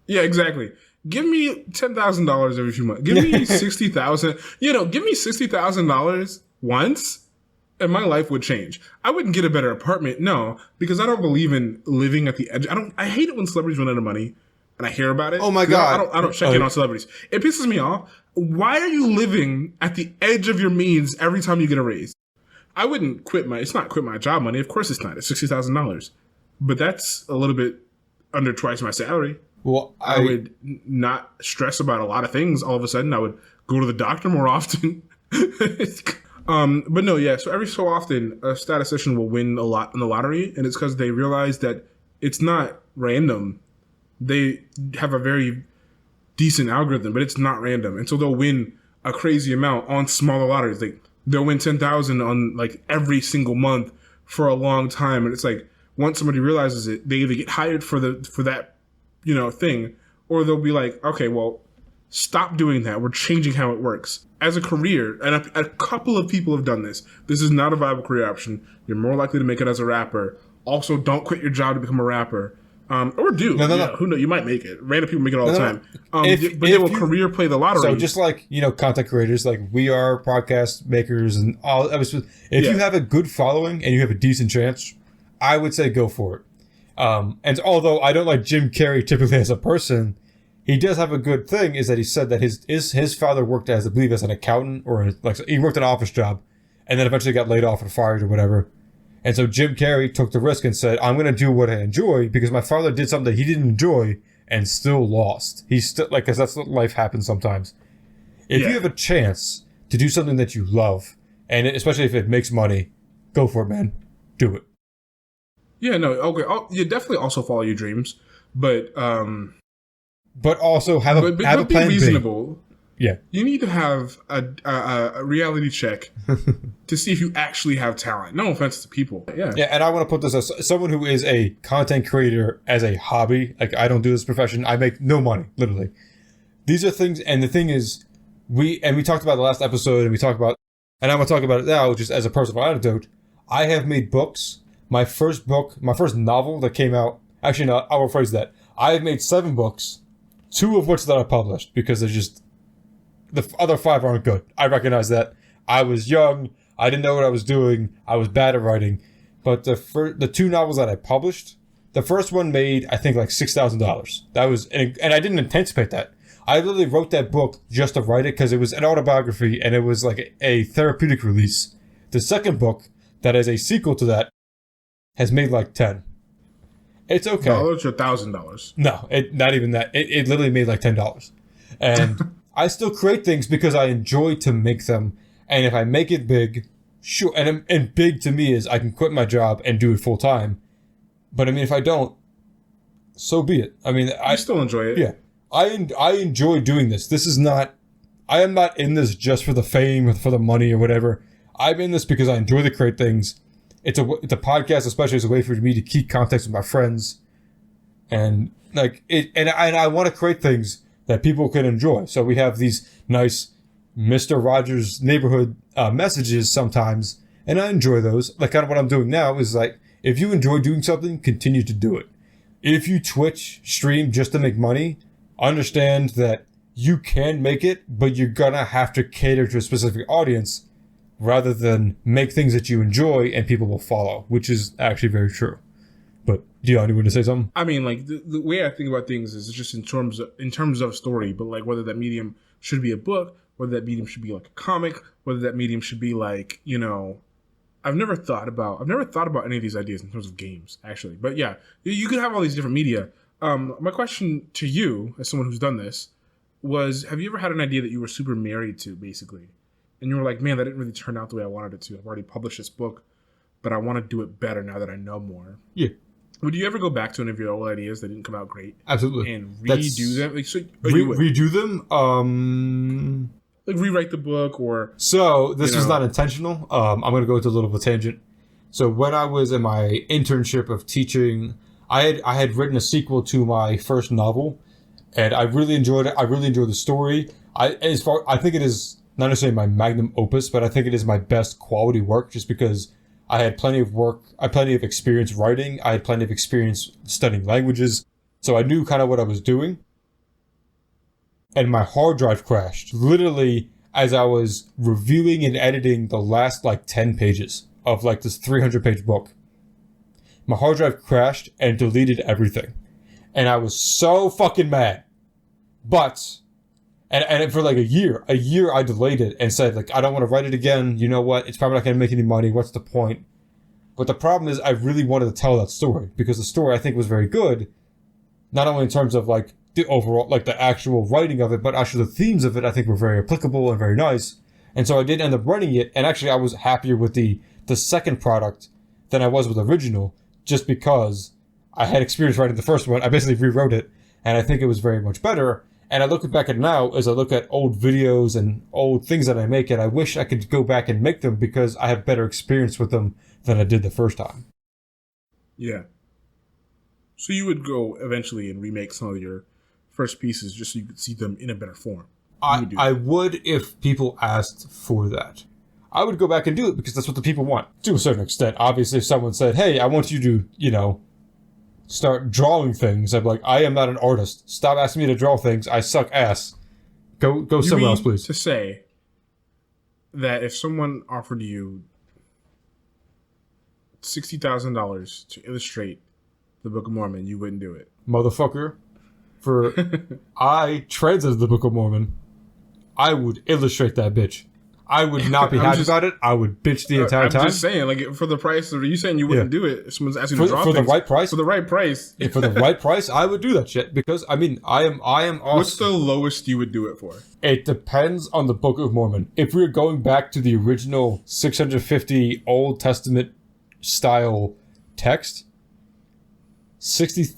S1: Yeah, exactly. Give me $10,000 every few months. Give me $60,000. Give me $60,000 once, and my life would change. I wouldn't get a better apartment, no, because I don't believe in living at the edge. I hate it when celebrities run out of money, and I hear about it.
S2: Oh my God!
S1: I don't check in on celebrities. It pisses me off. Why are you living at the edge of your means every time you get a raise? I wouldn't quit it's not quit my job money. Of course it's not. It's $60,000, but that's a little bit under twice my salary.
S2: Well,
S1: I would not stress about a lot of things. All of a sudden, I would go to the doctor more often. But no, yeah. So every so often, a statistician will win a lot in the lottery, and it's because they realize that it's not random. They have a very decent algorithm, but it's not random, and so they'll win a crazy amount on smaller lotteries. Like they'll win 10,000 on like every single month for a long time, and it's like once somebody realizes it, they either get hired for that thing, or they'll be like, okay, well, stop doing that. We're changing how it works as a career, and a couple of people have done this. This is not a viable career option. You're more likely to make it as a rapper. Also, don't quit your job to become a rapper. Or do.
S2: No.
S1: Who knows? You might make it. Random people make it all the time.
S2: If
S1: they will career play the lottery.
S2: So just like, content creators, like we are podcast makers and all. If you have a good following and you have a decent chance, I would say go for it. And although I don't like Jim Carrey typically as a person, he does have a good thing is that he said that his father worked as, I believe, as an accountant or he worked an office job and then eventually got laid off or fired or whatever. And so Jim Carrey took the risk and said, I'm going to do what I enjoy because my father did something that he didn't enjoy and still lost. He's still, because that's what life happens sometimes. If you have a chance to do something that you love, and especially if it makes money, go for it, man. Do it.
S1: Yeah, no, okay. You definitely also follow your dreams, but
S2: also have a plan
S1: be reasonable.
S2: B. Yeah.
S1: You need to have a reality check to see if you actually have talent. No offense to people. Yeah.
S2: Yeah, and I want to put this as someone who is a content creator as a hobby. Like, I don't do this profession. I make no money, literally. These are things, and the thing is, we talked about the last episode, and and I'm going to talk about it now, just as a personal anecdote. I have made books. My first novel that came out, actually, no, I'll rephrase that. I have made 7 books, 2 of which that I published, because they're just, the other 5 aren't good. I recognize that. I was young. I didn't know what I was doing. I was bad at writing. But the 2 novels that I published, the first one made, I think, like $6,000. That was, and I didn't anticipate that. I literally wrote that book just to write it because it was an autobiography and it was like a therapeutic release. The second book, that is a sequel to that, has made like 10. It's okay.
S1: $1,000 or $1,000?
S2: No, not even that. It literally made like $10. And I still create things because I enjoy to make them. And if I make it big, sure. And big to me is I can quit my job and do it full time. But I mean, if I don't, so be it. I mean, I
S1: still enjoy it.
S2: Yeah. I enjoy doing this. I am not in this just for the fame or for the money or whatever. I'm in this because I enjoy to create things. It's a podcast, especially as a way for me to keep contact with my friends, and like it. And I want to create things that people can enjoy. So we have these nice Mr. Rogers neighborhood messages sometimes, and I enjoy those. Like kind of what I'm doing now is like, if you enjoy doing something, continue to do it. If you Twitch stream just to make money, understand that you can make it, but you're gonna have to cater to a specific audience rather than make things that you enjoy and people will follow, which is actually very true. But Deion, you want to say something?
S1: I mean, like the way I think about things is just in terms of story, but like whether that medium should be a book, whether that medium should be like a comic, whether that medium should be like, I've never thought about any of these ideas in terms of games, actually. But yeah, you could have all these different media. My question to you, as someone who's done this, was: have you ever had an idea that you were super married to, basically? And you were like, man, that didn't really turn out the way I wanted it to. I've already published this book, but I want to do it better now that I know more.
S2: Yeah.
S1: Would you ever go back to any of your old ideas that didn't come out great?
S2: Absolutely.
S1: And redo them? Like, so,
S2: redo them?
S1: Like rewrite the book or...
S2: So, this was not intentional. I'm going to go into a little bit of a tangent. So, when I was in my internship of teaching, I had written a sequel to my first novel, and I really enjoyed it. I really enjoyed the story. I think it is not necessarily my magnum opus, but I think it is my best quality work just because I had plenty of experience writing. I had plenty of experience studying languages. So I knew kind of what I was doing. And my hard drive crashed literally as I was reviewing and editing the last like 10 pages of like this 300-page book. My hard drive crashed and deleted everything. And I was so fucking mad. But... And for like a year I delayed it and said, like, I don't want to write it again. You know what? It's probably not going to make any money. What's the point? But the problem is I really wanted to tell that story because the story I think was very good. Not only in terms of like the overall, like the actual writing of it, but actually the themes of it I think were very applicable and very nice. And so I did end up running it, and actually I was happier with the second product than I was with the original, just because I had experience writing the first one. I basically rewrote it, and I think it was very much better. And I look back at it now as I look at old videos and old things that I make, and I wish I could go back and make them because I have better experience with them than I did the first time.
S1: Yeah. So you would go eventually and remake some of your first pieces just so you could see them in a better form.
S2: I would if people asked for that. I would go back and do it because that's what the people want, to a certain extent. Obviously, if someone said, hey, I want you to, start drawing things, I'd be like, I am not an artist. Stop asking me to draw things. I suck ass. Go somewhere else, please.
S1: To say that if someone offered you $60,000 to illustrate the Book of Mormon, you wouldn't do it.
S2: Motherfucker. I translated the Book of Mormon. I would illustrate that bitch. I would not be happy about it. I would bitch the entire time.
S1: I'm just saying, like, for the price, are you saying you wouldn't do it? If someone's asking you to draw
S2: for
S1: things,
S2: the right price?
S1: For the right price.
S2: For the right price, I would do that shit. Because, I am awesome.
S1: What's the lowest you would do it for?
S2: It depends on the Book of Mormon. If we're going back to the original 650 Old Testament style text, 60...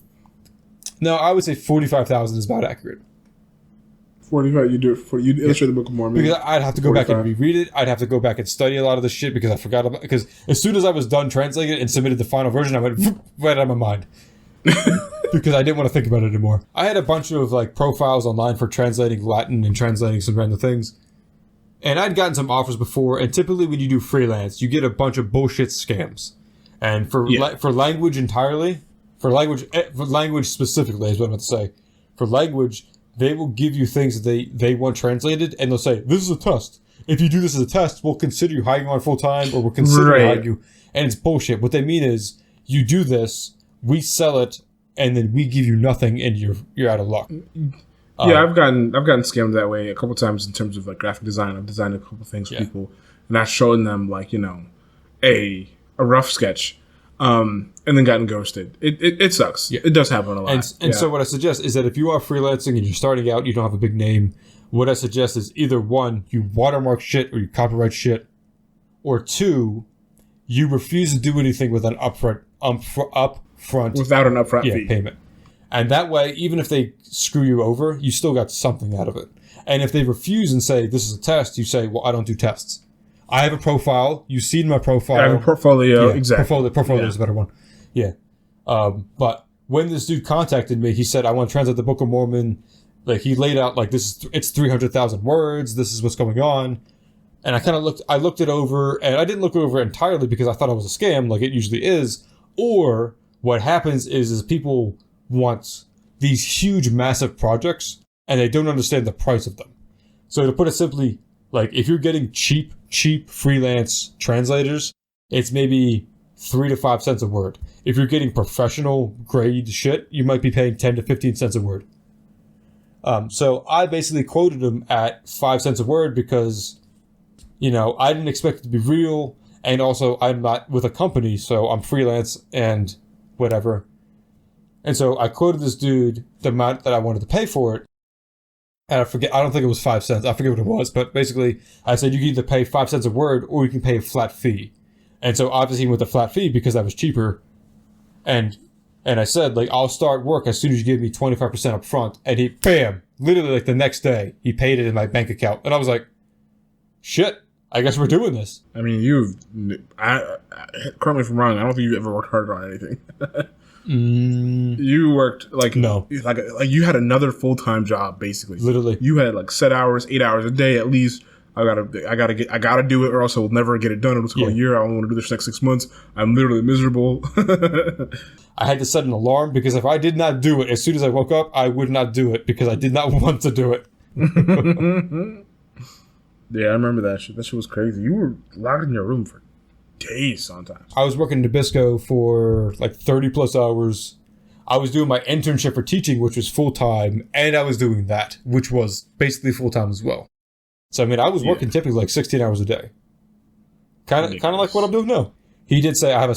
S2: No, I would say 45,000 is about accurate.
S1: 45, you'd illustrate the Book of Mormon.
S2: Because I'd have to go 45. Back and reread it. I'd have to go back and study a lot of the shit because I forgot about it. Because as soon as I was done translating it and submitted the final version, I went right out of my mind. Because I didn't want to think about it anymore. I had a bunch of profiles online for translating Latin and translating some random things. And I'd gotten some offers before, and typically when you do freelance, you get a bunch of bullshit scams. And for language entirely, for language specifically is what I'm going to say. For language, they will give you things that they want translated, and they'll say, this is a test. If you do this as a test, we'll consider you hiring on full time, or we'll consider hiring you. And it's bullshit. What they mean is, you do this, we sell it, and then we give you nothing, and you're out of luck.
S1: Yeah, I've gotten scammed that way a couple times in terms of graphic design. I've designed a couple things for people, and I've shown them a rough sketch. And then gotten ghosted. It sucks. Yeah. It does happen a lot.
S2: And so what I suggest is that if you are freelancing and you're starting out, you don't have a big name, what I suggest is either one, you watermark shit or you copyright shit, or two, you refuse to do anything with an upfront
S1: without an upfront fee
S2: payment. And that way, even if they screw you over, you still got something out of it. And if they refuse and say, this is a test, you say, well, I don't do tests. I have a profile. You've seen my profile.
S1: I have a portfolio.
S2: Yeah,
S1: exactly.
S2: Portfolio is a better one. Yeah. But when this dude contacted me, he said, I want to translate the Book of Mormon. He laid out, it's 300,000 words. This is what's going on. And I looked it over, and I didn't look it over entirely because I thought it was a scam, like it usually is. Or what happens is people want these huge, massive projects, and they don't understand the price of them. So to put it simply, if you're getting cheap freelance translators, it's maybe 3 to 5 cents a word. If you're getting professional grade shit, you might be paying 10 to 15 cents a word. So I basically quoted them at 5 cents a word because, I didn't expect it to be real. And also I'm not with a company, so I'm freelance and whatever. And so I quoted this dude the amount that I wanted to pay for it. And I don't think it was 5 cents. I forget what it was. But basically, I said you can either pay 5 cents a word or you can pay a flat fee. And so obviously he went the flat fee because that was cheaper. And I said, I'll start work as soon as you give me 25% up front. And he, bam, literally the next day, he paid it in my bank account. And I was like, shit, I guess we're doing this.
S1: I mean, correct me if I'm wrong, I don't think you've ever worked harder on anything. You worked
S2: no,
S1: you had another full-time job basically.
S2: Literally,
S1: you had set hours, 8 hours a day at least. I gotta do it, or else I will never get it done. It'll take a year. I only want to do this next 6 months. I'm literally miserable.
S2: I had to set an alarm because if I did not do it as soon as I woke up, I would not do it because I did not want to do it.
S1: Yeah, I remember that shit. That shit was crazy. You were locked in your room for days sometimes.
S2: I was working in Nabisco for 30 plus hours. I was doing my internship for teaching, which was full-time, and I was doing that, which was basically full-time as well. So, I was working typically 16 hours a day. Kind of like what I'm doing now. He did say, I have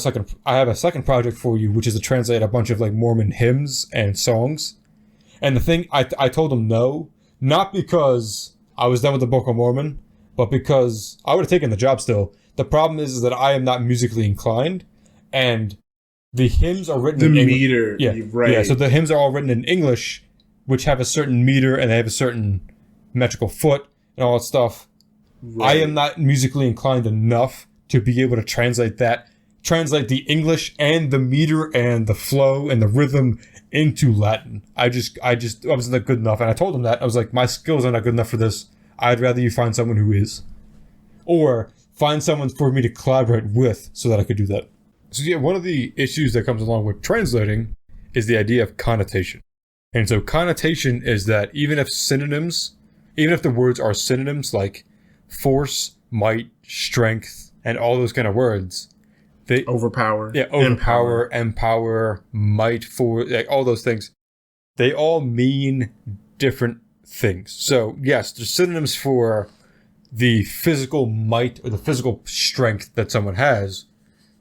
S2: a second project for you, which is to translate a bunch of Mormon hymns and songs. And the thing, I told him no, not because I was done with the Book of Mormon, but because I would have taken the job still. The problem is that I am not musically inclined, and the hymns are written in English.
S1: Meter,
S2: Yeah,
S1: right.
S2: Yeah, so the hymns are all written in English, which have a certain meter and they have a certain metrical foot and all that stuff. Right. I am not musically inclined enough to be able to translate the English and the meter and the flow and the rhythm into Latin. I wasn't that good enough. And I told him that. I was like, my skills are not good enough for this. I'd rather you find someone who is. Or find someone for me to collaborate with so that I could do that. So yeah, one of the issues that comes along with translating is the idea of connotation. And so connotation is that even if the words are synonyms like force, might, strength, and all those kind of words, they
S1: overpower,
S2: empower, might, force, like all those things, they all mean different things. So yes, there's synonyms for the physical might or the physical strength that someone has,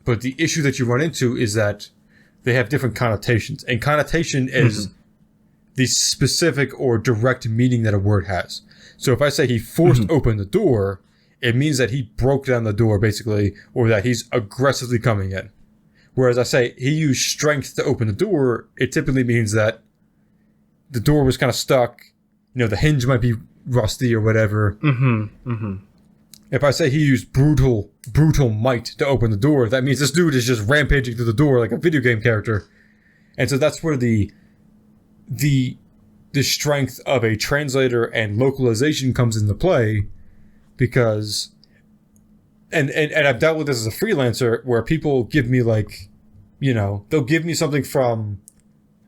S2: but the issue that you run into is that they have different connotations, and connotation is the specific or direct meaning that a word has. So if I say he forced open the door, it means that he broke down the door, basically, or that he's aggressively coming in. Whereas I say he used strength to open the door, it typically means that the door was kind of stuck. You know, the hinge might be rusty or whatever. If I say he used brutal might to open the door, that means this dude is just rampaging through the door like a video game character. And so that's where the strength of a translator and localization comes into play, because and I've dealt with this as a freelancer where people give me, like, you know, they'll give me something from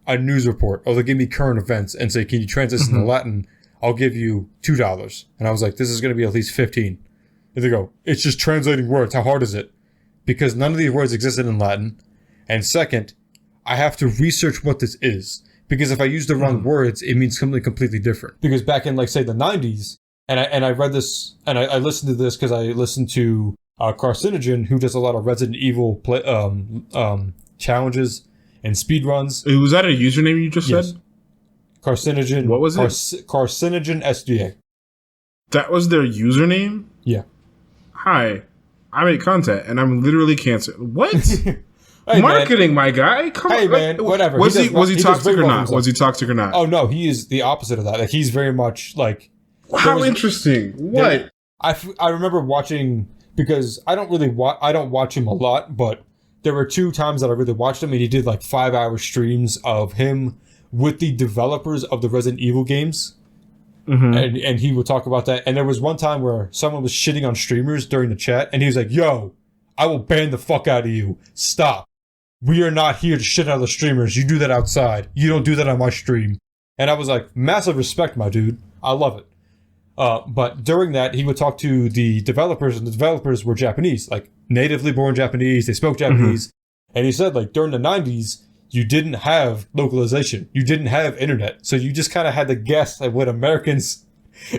S2: a news report, or they'll give me current events and say, can you translate this into Latin? I'll give you $2. And I was like, this is going to be at least 15. And they go, it's just translating words. How hard is it? Because none of these words existed in Latin. And second, I have to research what this is. Because if I use the wrong words, it means something completely different. Because back in, like, say, the 90s, and I read this, and I listened to this because I listened to Carcinogen, who does a lot of Resident Evil challenges and speedruns.
S1: Was that a username you just said?
S2: Carcinogen.
S1: What was it?
S2: Carcinogen SDA.
S1: That was their username?
S2: Yeah.
S1: Hi, I make content, and I'm literally cancer. What?
S2: Hey,
S1: marketing, man. My guy. Come on,
S2: man. Whatever.
S1: Was he toxic or not? Was he toxic or not?
S2: Oh no, he is the opposite of that. Like, he's very much like.
S1: How interesting. What?
S2: I remember watching, because I don't watch him a lot, but there were 2 times that I really watched him, and he did like 5-hour streams of him with the developers of the Resident Evil games. And he would talk about that. And there was one time where someone was shitting on streamers during the chat, and he was like, yo, I will ban the fuck out of you. Stop. We are not here to shit out of the streamers. You do that outside. You don't do that on my stream. And I was like, massive respect, my dude. I love it. But during that, he would talk to the developers, and the developers were Japanese, like natively born Japanese. They spoke Japanese. And he said, like, during the 90s, you didn't have localization. You didn't have internet. So you just kind of had to guess at what Americans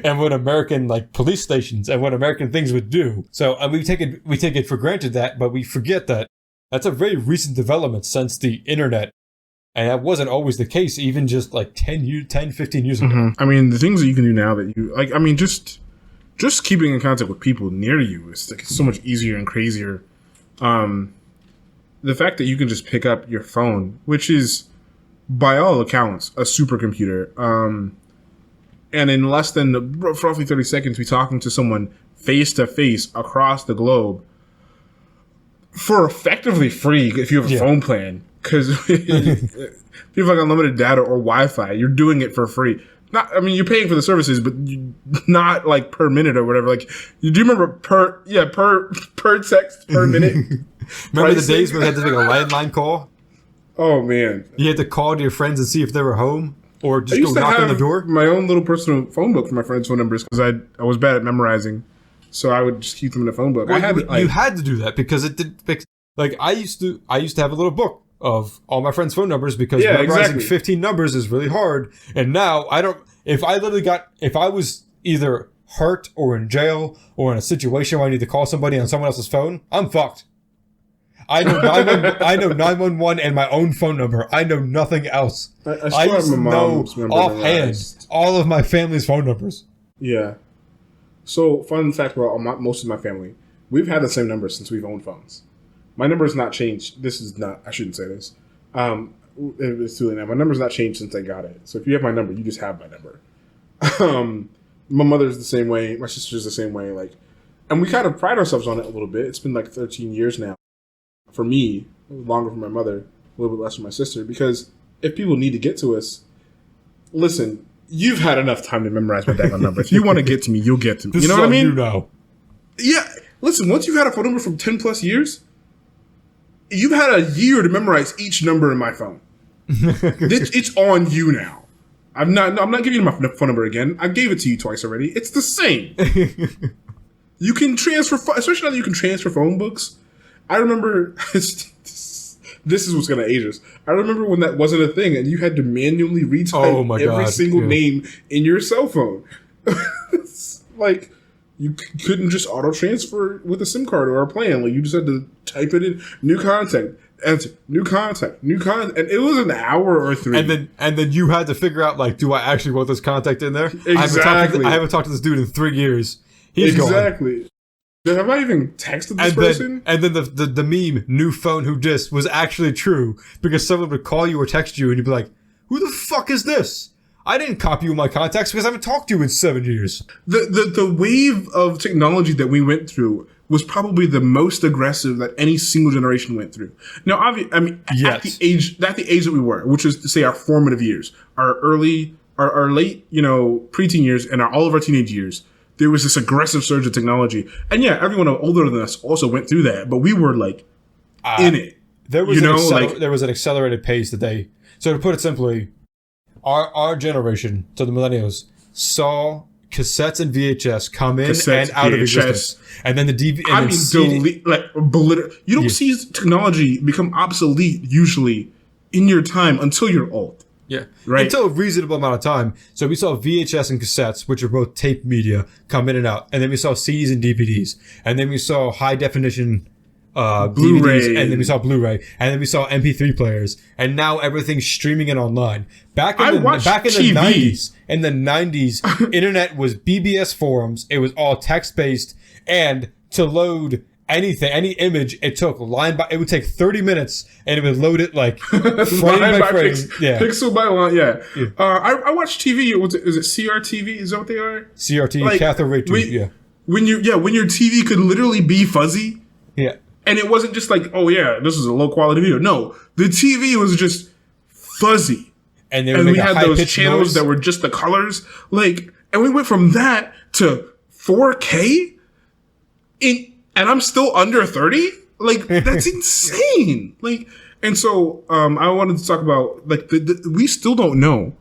S2: and what American, like, police stations and what American things would do. So we take it for granted but we forget that that's a very recent development since the internet. And that wasn't always the case, even just like 10, 15 years ago.
S1: I mean, the things that you can do now that you like, I mean, just keeping in contact with people near you is like so much easier and crazier. The fact that you can just pick up your phone, which is, by all accounts, a supercomputer, and in less than roughly 30 seconds, be talking to someone face to face across the globe for effectively free if you have a phone plan. Because if you have like unlimited data or Wi-Fi, you're doing it for free. You're paying for the services, but not like per minute or whatever. Like, do you remember per text per minute?
S2: Remember the days when you had to make a landline call?
S1: Oh man,
S2: you had to call to your friends and see if they were home, or just go knock on the door.
S1: My own little personal phone book for my friends' phone numbers because I was bad at memorizing, so I would just keep them in the phone book.
S2: Well, you had to do that because it did. Like I used to have a little book of all my friends' phone numbers because memorizing 15 numbers is really hard. And now I don't. If I was either hurt or in jail or in a situation where I need to call somebody on someone else's phone, I'm fucked. I know 911 and my own phone number. I know nothing else. I just know offhand all of my family's phone numbers.
S1: Yeah. So, fun fact about most of my family, we've had the same number since we've owned phones. My number has not changed. This is not, I shouldn't say this. It's too late now. My number's not changed since I got it. So if you have my number, you just have my number. My mother's the same way. My sister's the same way. Like, and we kind of pride ourselves on it a little bit. It's been like 13 years now. For me, longer for my mother, a little bit less for my sister. Because if people need to get to us, listen, you've had enough time to memorize my daggone number. If you want to get to me, you'll get to me. You know what I mean?
S2: You know.
S1: Yeah. Listen, once you've had a phone number from 10 plus years, you've had a year to memorize each number in my phone. It's on you now. I'm not giving you my phone number again. I gave it to you twice already. It's the same. You can transfer, especially now that you can transfer phone books. I remember, this is what's going to age us. I remember when that wasn't a thing and you had to manually retype every single name in your cell phone. Like, you couldn't just auto transfer with a SIM card or a plan. Like, you just had to type it in, new contact, enter, new contact, and it was an hour or 3.
S2: And then you had to figure out, like, do I actually want this contact in there?
S1: Exactly.
S2: I haven't talked to this dude in 3 years. He's
S1: exactly. Gone. Have I even texted this person?
S2: And then the meme, new phone who dis, was actually true because someone would call you or text you and you'd be like, who the fuck is this? I didn't copy you in my contacts because I haven't talked to you in 7 years.
S1: The wave of technology that we went through was probably the most aggressive that any single generation went through. Now,
S2: yes.
S1: at the age that we were, which is to say our formative years, our late, preteen years, and all of our teenage years, there was this aggressive surge of technology. And yeah, everyone older than us also went through that, but we were like in it.
S2: There was there was an accelerated pace that they. So to put it simply, our generation, so the millennials, saw cassettes and VHS come in and out of existence, and then the DVD.
S1: You don't see technology become obsolete usually in your time until you're old.
S2: Yeah,
S1: right.
S2: Until a reasonable amount of time. So we saw VHS and cassettes, which are both tape media, come in and out, and then we saw CDs and DVDs, and then we saw high definition
S1: Blu-ray,
S2: DVDs, and then we saw Blu-ray, and then we saw MP3 players, and now everything's streaming and online. Back in the 90s, internet was BBS forums. It was all text-based, and to load anything, any image, it would take 30 minutes, and it would load it like frame by frame.
S1: Pixel by line, yeah. I watched TV. Is it CRTV? Is that what they are?
S2: CRT, like, cathode ray tube, yeah.
S1: When your TV could literally be fuzzy.
S2: Yeah.
S1: And it wasn't just like, oh yeah, this is a low quality video. No, the TV was just fuzzy. And we had those channels that were just the colors. Like, and we went from that to 4K and I'm still under 30? Like, that's insane. Like, and so I wanted to talk about, like, we still don't know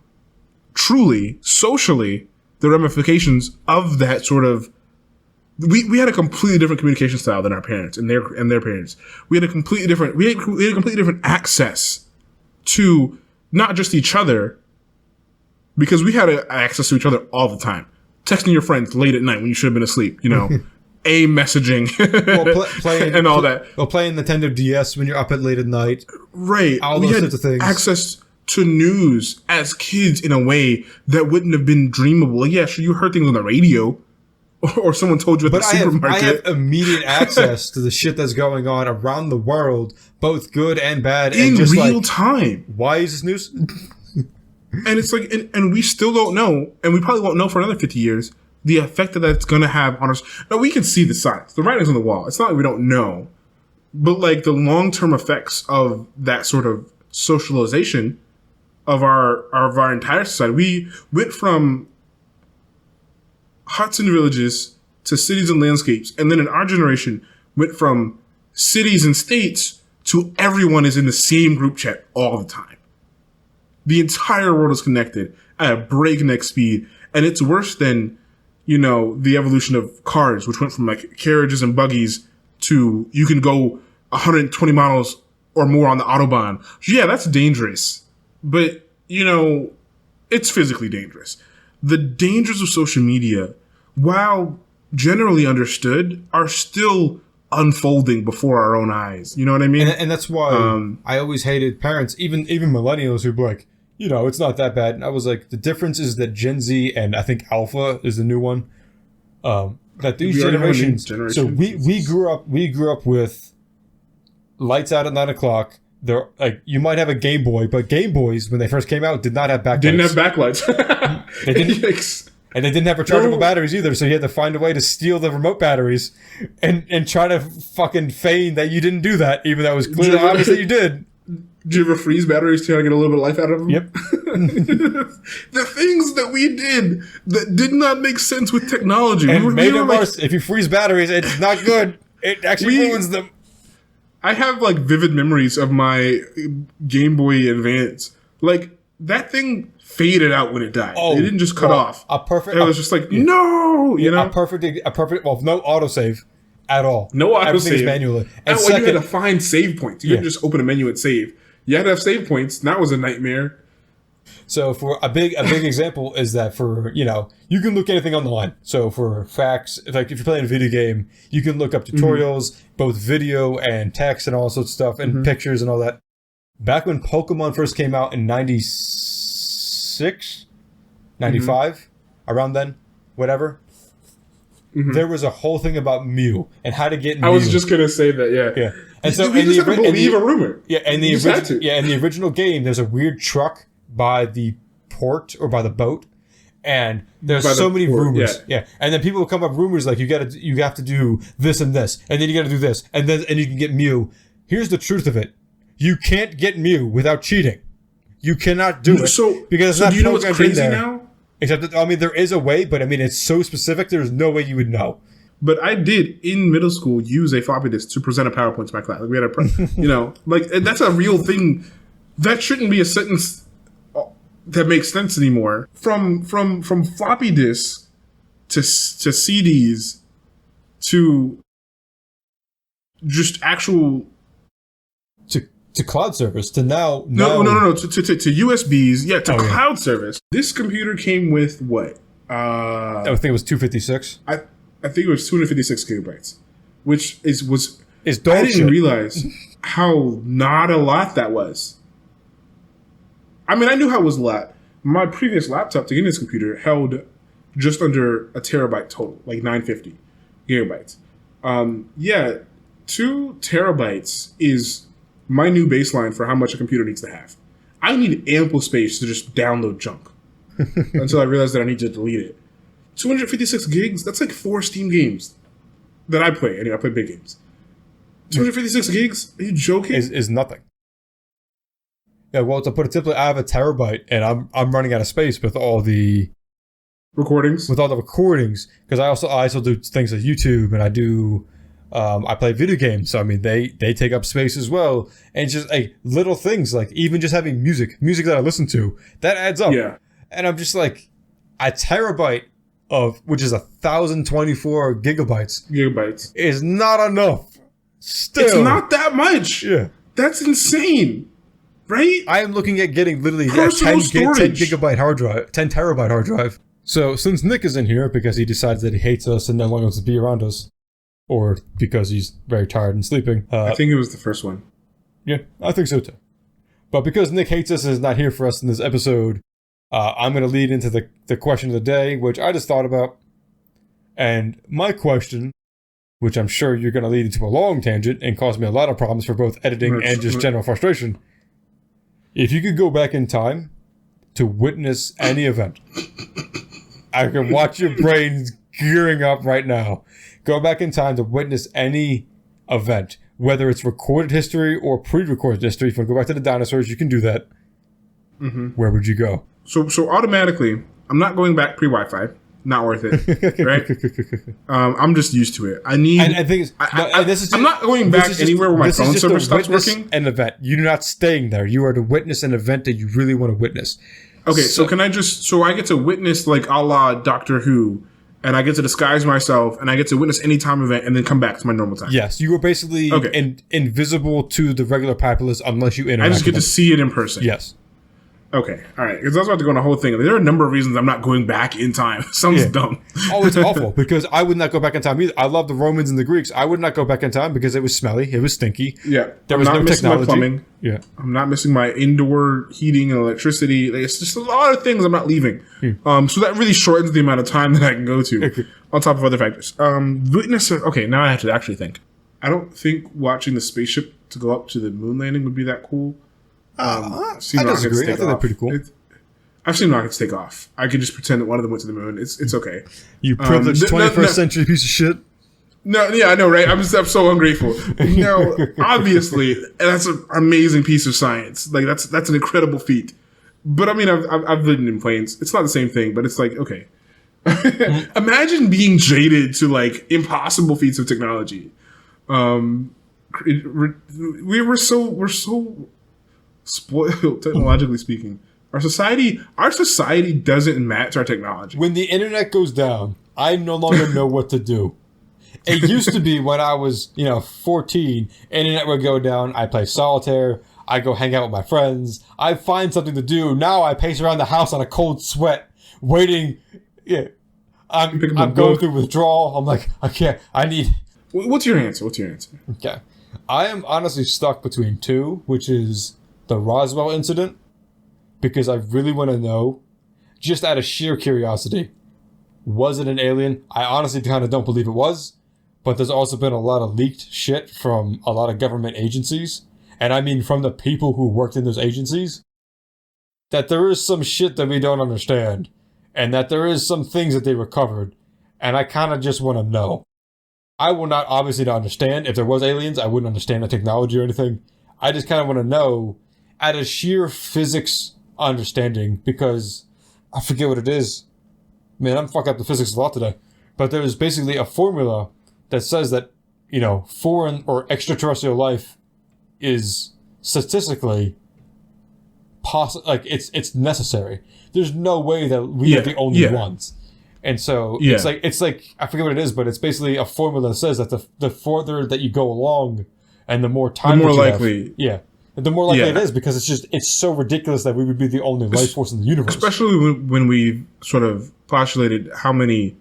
S1: truly, socially, the ramifications of that sort of. We had a completely different communication style than our parents and their parents. We had a completely different access to not just each other, because we had access to each other all the time. Texting your friends late at night when you should have been asleep, messaging and all that.
S2: Well, playing Nintendo DS when you're up at late at night.
S1: Right.
S2: All those sorts of things.
S1: Access to news as kids in a way that wouldn't have been dreamable. Yeah, sure, you heard things on the radio. Or someone told you at the supermarket.
S2: I have immediate access to the shit that's going on around the world, both good and bad.
S1: In
S2: just
S1: real time.
S2: Why is this news?
S1: And it's like, and we still don't know, and we probably won't know for another 50 years, the effect that that's going to have on us. Now, we can see the signs. The writing's on the wall. It's not like we don't know. But like the long-term effects of that sort of socialization of our entire society. We went from huts and villages to cities and landscapes. And then in our generation, went from cities and states to everyone is in the same group chat all the time. The entire world is connected at a breakneck speed. And it's worse than, the evolution of cars, which went from like carriages and buggies to you can go 120 miles or more on the Autobahn. Yeah, that's dangerous. But, it's physically dangerous. The dangers of social media, while generally understood, are still unfolding before our own eyes. You know what I mean?
S2: And that's why I always hated parents, even millennials who'd be like, it's not that bad. And I was like, the difference is that Gen Z and I think Alpha is the new one, That these
S1: We already have a new
S2: generations.
S1: generation.
S2: So we grew up with lights out at 9 o'clock. There, like, you might have a Game Boy, but Game Boys when they first came out did not have backlights.
S1: Didn't have backlights.
S2: They didn't.
S1: Yikes.
S2: And they didn't have rechargeable batteries either, so you had to find a way to steal the remote batteries and try to fucking feign that you didn't do that, even though it was clearly obvious that you did.
S1: Did you ever freeze batteries to try to get a little bit of life out of them?
S2: Yep.
S1: The things that we did that did not make sense with technology.
S2: And made it
S1: like,
S2: worse. If you freeze batteries, it's not good. It actually ruins them.
S1: I have like vivid memories of my Game Boy Advance. Like that thing faded out when it died.
S2: Oh,
S1: it didn't just cut off.
S2: A perfect.
S1: And it was just like, no, you know?
S2: A perfect. Well, no autosave at all.
S1: No autosave.
S2: Everything's manually. And
S1: you had to find save points. You couldn't just open a menu and save. You had to have save points. And that was a nightmare.
S2: So for a big example is that for, you can look anything online. So for facts, like if you're playing a video game, you can look up tutorials, both video and text and all sorts of stuff and pictures and all that. Back when Pokemon first came out in 96, 95, around then, whatever, there was a whole thing about Mew and how to get Mew.
S1: I was just going to say that, yeah.
S2: Yeah. And so
S1: we just have to believe a rumor.
S2: Yeah, and in the original game, there's a weird truck by the port or by the boat, and there's so many rumors. Yeah, and then people will come up with rumors like you have to do this and this, and then you got to do this, and you can get Mew. Here's the truth of it: you can't get Mew without cheating. You cannot do it because it's not
S1: do you know what's
S2: programmed in
S1: crazy
S2: there.
S1: now?
S2: Except that, there is a way, but it's so specific. There's no way you would know.
S1: But I did in middle school use a floppy disk to present a PowerPoint to my class. Like we had a, that's a real thing. That shouldn't be a sentence that makes sense anymore. From floppy disks to CDs to just actual
S2: to cloud service to now.
S1: No to USBs. Yeah, to cloud service. This computer came with what?
S2: I think it was 256.
S1: I think it was 256 gigabytes, which was
S2: dog
S1: I didn't
S2: shit.
S1: realize how not a lot that was. I mean, I knew how it was a lot. My previous laptop to get this computer held just under a terabyte total, like 950 gigabytes. 2 terabytes is my new baseline for how much a computer needs to have. I need ample space to just download junk until I realized that I need to delete it. 256 gigs, that's like 4 Steam games that I play. Anyway, I play big games. 256 gigs? Are you joking?
S2: Is nothing. Yeah, well, to put it simply, I have a terabyte, and I'm running out of space with all the
S1: recordings.
S2: With all the recordings, because I also do things like YouTube, and I do I play video games. So they take up space as well, and just little things like even just having music that I listen to that adds up.
S1: Yeah,
S2: and I'm just like a terabyte of which is 1,024 gigabytes is not enough. Still,
S1: it's not that much.
S2: Yeah,
S1: that's insane, right?
S2: I am looking at getting literally a 10 gigabyte hard drive, 10 terabyte hard drive. So since Nick is in here because he decides that he hates us and no longer wants to be around us, or because he's very tired and sleeping,
S1: I think it was the first one.
S2: Yeah, I think so too. But because Nick hates us and is not here for us in this episode, I'm going to lead into the question of the day, which I just thought about. And my question, which I'm sure you're going to lead into a long tangent and cause me a lot of problems for both editing and just general frustration. If you could go back in time to witness any event, I can watch your brains gearing up right now. Go back in time to witness any event, whether it's recorded history or pre-recorded history. If you want to go back to the dinosaurs, you can do that. Where would you go? So
S1: automatically, I'm not going back pre-Wi-Fi. Not worth it, right? I'm just used to it. I need.
S2: And I think
S1: I'm not going back anywhere where my phone service stops working.
S2: An event. You're not staying there. You are to witness an event that you really want to witness.
S1: Okay, so can I just? So I get to witness like a la Doctor Who, and I get to disguise myself, and I get to witness any time event, and then come back to my normal time.
S2: Yes, you are basically invisible to the regular populace unless you interact.
S1: I just get to see it in person.
S2: Yes.
S1: Okay, all right. Because I was about to go on a whole thing. There are a number of reasons I'm not going back in time. Sounds dumb.
S2: Oh, it's awful because I would not go back in time either. I love the Romans and the Greeks. I would not go back in time because it was smelly. It was stinky.
S1: Yeah.
S2: There was no technology.
S1: My plumbing.
S2: Yeah.
S1: I'm not missing my indoor heating and electricity. It's just a lot of things I'm not leaving. So that really shortens the amount of time that I can go to on top of other factors. Okay, now I have to actually think. I don't think watching the spaceship to go up to the moon landing would be that cool.
S2: I disagree. I think they're pretty cool.
S1: I've seen rockets take off. I could just pretend that one of them went to the moon. It's okay.
S2: You privileged 21st century piece of shit.
S1: No, yeah, I know, right? I'm so ungrateful. No, obviously, that's an amazing piece of science. Like that's an incredible feat. But I mean, I've lived in planes. It's not the same thing, but it's like, okay. Imagine being jaded to like impossible feats of technology. We're so spoiled, technologically speaking. Our society doesn't match our technology.
S2: When the internet goes down, I no longer know what to do. It used to be when I was, 14, internet would go down, I play solitaire, I go hang out with my friends, I find something to do. Now I pace around the house on a cold sweat, waiting. Yeah, I'm going through withdrawal. I'm like, I need.
S1: What's your answer?
S2: Okay. I am honestly stuck between two, which is the Roswell incident, because I really want to know, just out of sheer curiosity, was it an alien? I honestly kind of don't believe it was, but there's also been a lot of leaked shit from a lot of government agencies, and I mean from the people who worked in those agencies, that there is some shit that we don't understand, and that there is some things that they recovered, and I kind of just want to know. I will not obviously not understand. If there was aliens, I wouldn't understand the technology or anything. I just kind of want to know at a sheer physics understanding, because I forget what it is. Man, I'm fucking up the physics a lot today. But there's basically a formula that says that, foreign or extraterrestrial life is statistically possible. Like it's necessary. There's no way that we are the only ones. And so it's like I forget what it is, but it's basically a formula that says that the further that you go along and the more time,
S1: the more likely.
S2: The more likely it is, because it's so ridiculous that we would be the only life force in the universe.
S1: Especially when we sort of postulated how many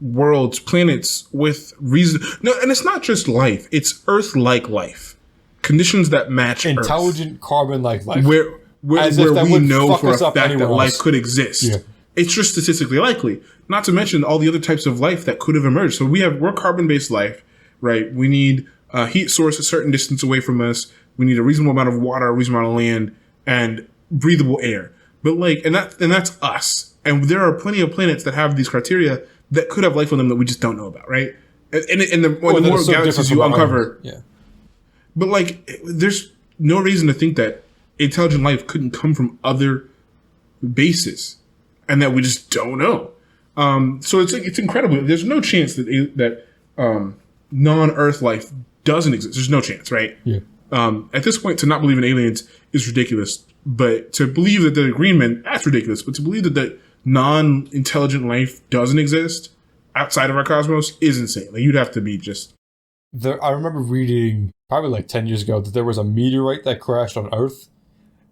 S1: worlds, planets with reason. No, and it's not just life; it's Earth-like life, conditions that match
S2: intelligent
S1: Earth.
S2: Carbon-like life,
S1: where we know for a fact that life could exist. Yeah. It's just statistically likely. Not to mention all the other types of life that could have emerged. So we're carbon-based life, right? We need a heat source a certain distance away from us. We need a reasonable amount of water, a reasonable amount of land, and breathable air. But and that's us. And there are plenty of planets that have these criteria that could have life on them that we just don't know about, right? And the more galaxies you uncover, But there's no reason to think that intelligent life couldn't come from other bases, and that we just don't know. So it's incredible. There's no chance that non-Earth life doesn't exist. There's no chance, right?
S2: Yeah.
S1: At this point, to not believe in aliens is ridiculous. But to believe that the Green Men, that's ridiculous. But to believe that non-intelligent life doesn't exist outside of our cosmos is insane. You'd have to be just...
S2: I remember reading, probably 10 years ago, that there was a meteorite that crashed on Earth.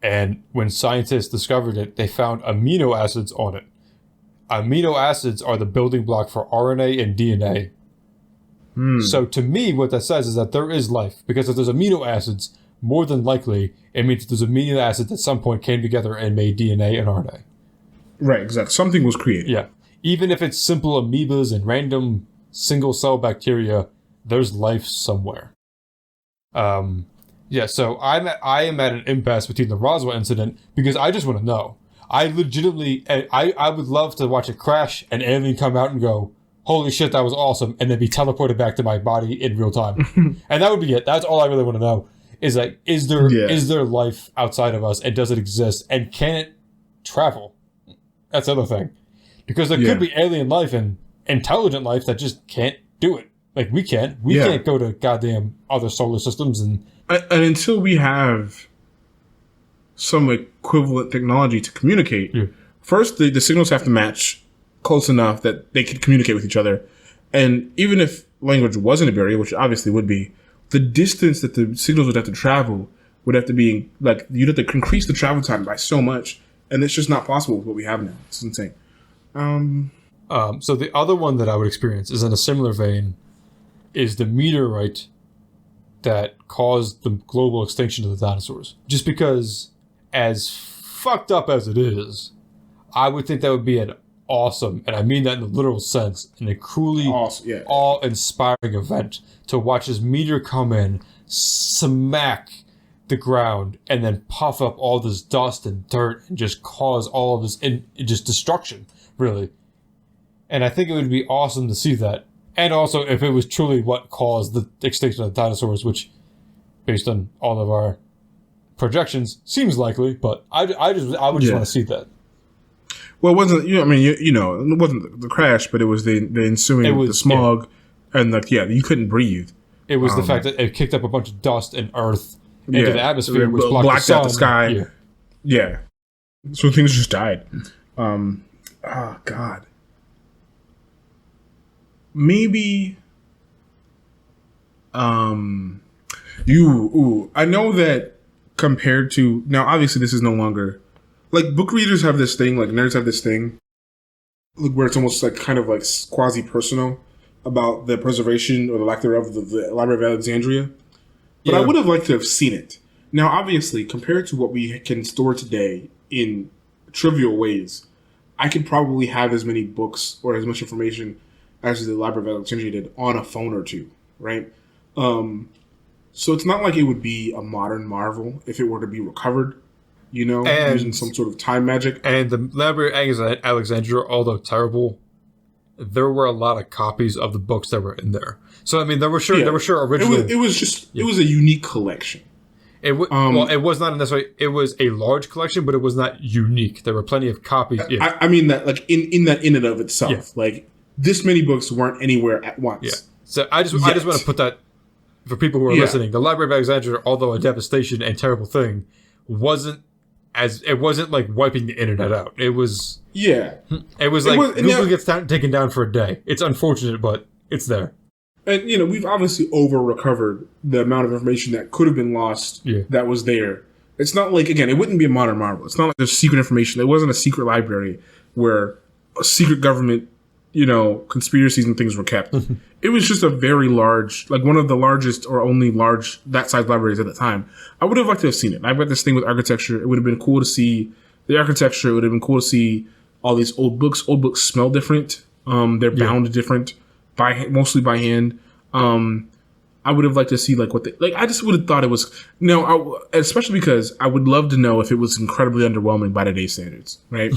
S2: And when scientists discovered it, they found amino acids on it. Amino acids are the building block for RNA and DNA. So to me, what that says is that there is life. Because if there's amino acids, more than likely, it means there's amino acids at some point came together and made DNA and RNA.
S1: Right, exactly. Something was created.
S2: Yeah. Even if it's simple amoebas and random single-cell bacteria, there's life somewhere. So I am at an impasse between the Roswell incident, because I just want to know. I legitimately, I would love to watch it crash, an alien come out and go, holy shit, that was awesome, and then be teleported back to my body in real time. And that would be it. That's all I really want to know. Is there life outside of us, and does it exist, and can it travel? That's the other thing. Because there could be alien life and intelligent life that just can't do it. We can't. We can't go to goddamn other solar systems and
S1: until we have some equivalent technology to communicate, first the signals have to match close enough that they could communicate with each other. And even if language wasn't a barrier, which obviously would be, the distance that the signals would have to travel would have to be like you'd have to increase the travel time by so much, and it's just not possible with what we have now. It's insane.
S2: So the other one that I would experience is in a similar vein, is the meteorite that caused the global extinction of the dinosaurs. Just because, as fucked up as it is, I would think that would be an awesome, and I mean that in the literal sense, and a truly awe-inspiring event to watch this meteor come in, smack the ground, and then puff up all this dust and dirt and just cause all of this just destruction, really. And I think it would be awesome to see that. And also, if it was truly what caused the extinction of the dinosaurs, which, based on all of our projections, seems likely, but I would just want to see that.
S1: Well, it wasn't, it wasn't the crash, but it was the ensuing, the smog, and you couldn't breathe.
S2: It was the fact that it kicked up a bunch of dust and earth into the atmosphere, which blocked
S1: out the sky. Yeah. So things just died. Oh, God. Maybe, I know that compared to, now obviously this is no longer, like book readers have this thing, like nerds have this thing, like where it's almost like kind of like quasi-personal about the preservation or the lack thereof of the Library of Alexandria. But I would have liked to have seen it. Now, obviously, compared to what we can store today in trivial ways, I could probably have as many books or as much information as the Library of Alexandria did on a phone or two, right? So it's not like it would be a modern marvel if it were to be recovered, using some sort of time magic.
S2: And the Library of Alexandria, although terrible, there were a lot of copies of the books that were in there. So I mean, there were sure original.
S1: It was a unique collection.
S2: It was not necessarily. It was a large collection, but it was not unique. There were plenty of copies. Yeah.
S1: I mean that, like in and of itself, like this many books weren't anywhere at once. Yeah.
S2: So I just want to put that for people who are listening. The Library of Alexandria, although a devastation and terrible thing, wasn't like wiping the internet out. It was Google gets taken down for a day. It's unfortunate, but it's there.
S1: And we've obviously over recovered the amount of information that could have been lost. That was there. It's not like, again, it wouldn't be a modern marvel. It's not like there's secret information. It wasn't a secret library where a secret government, conspiracies and things were kept. It was just a very large, like one of the largest or only large that size libraries at the time. I would have liked to have seen it. I've got this thing with architecture. It would have been cool to see the architecture. It would have been cool to see all these old books. Old books smell different. They're bound different, mostly by hand. I would have liked to see I just would have thought it was, especially because I would love to know if it was incredibly underwhelming by today's standards, right?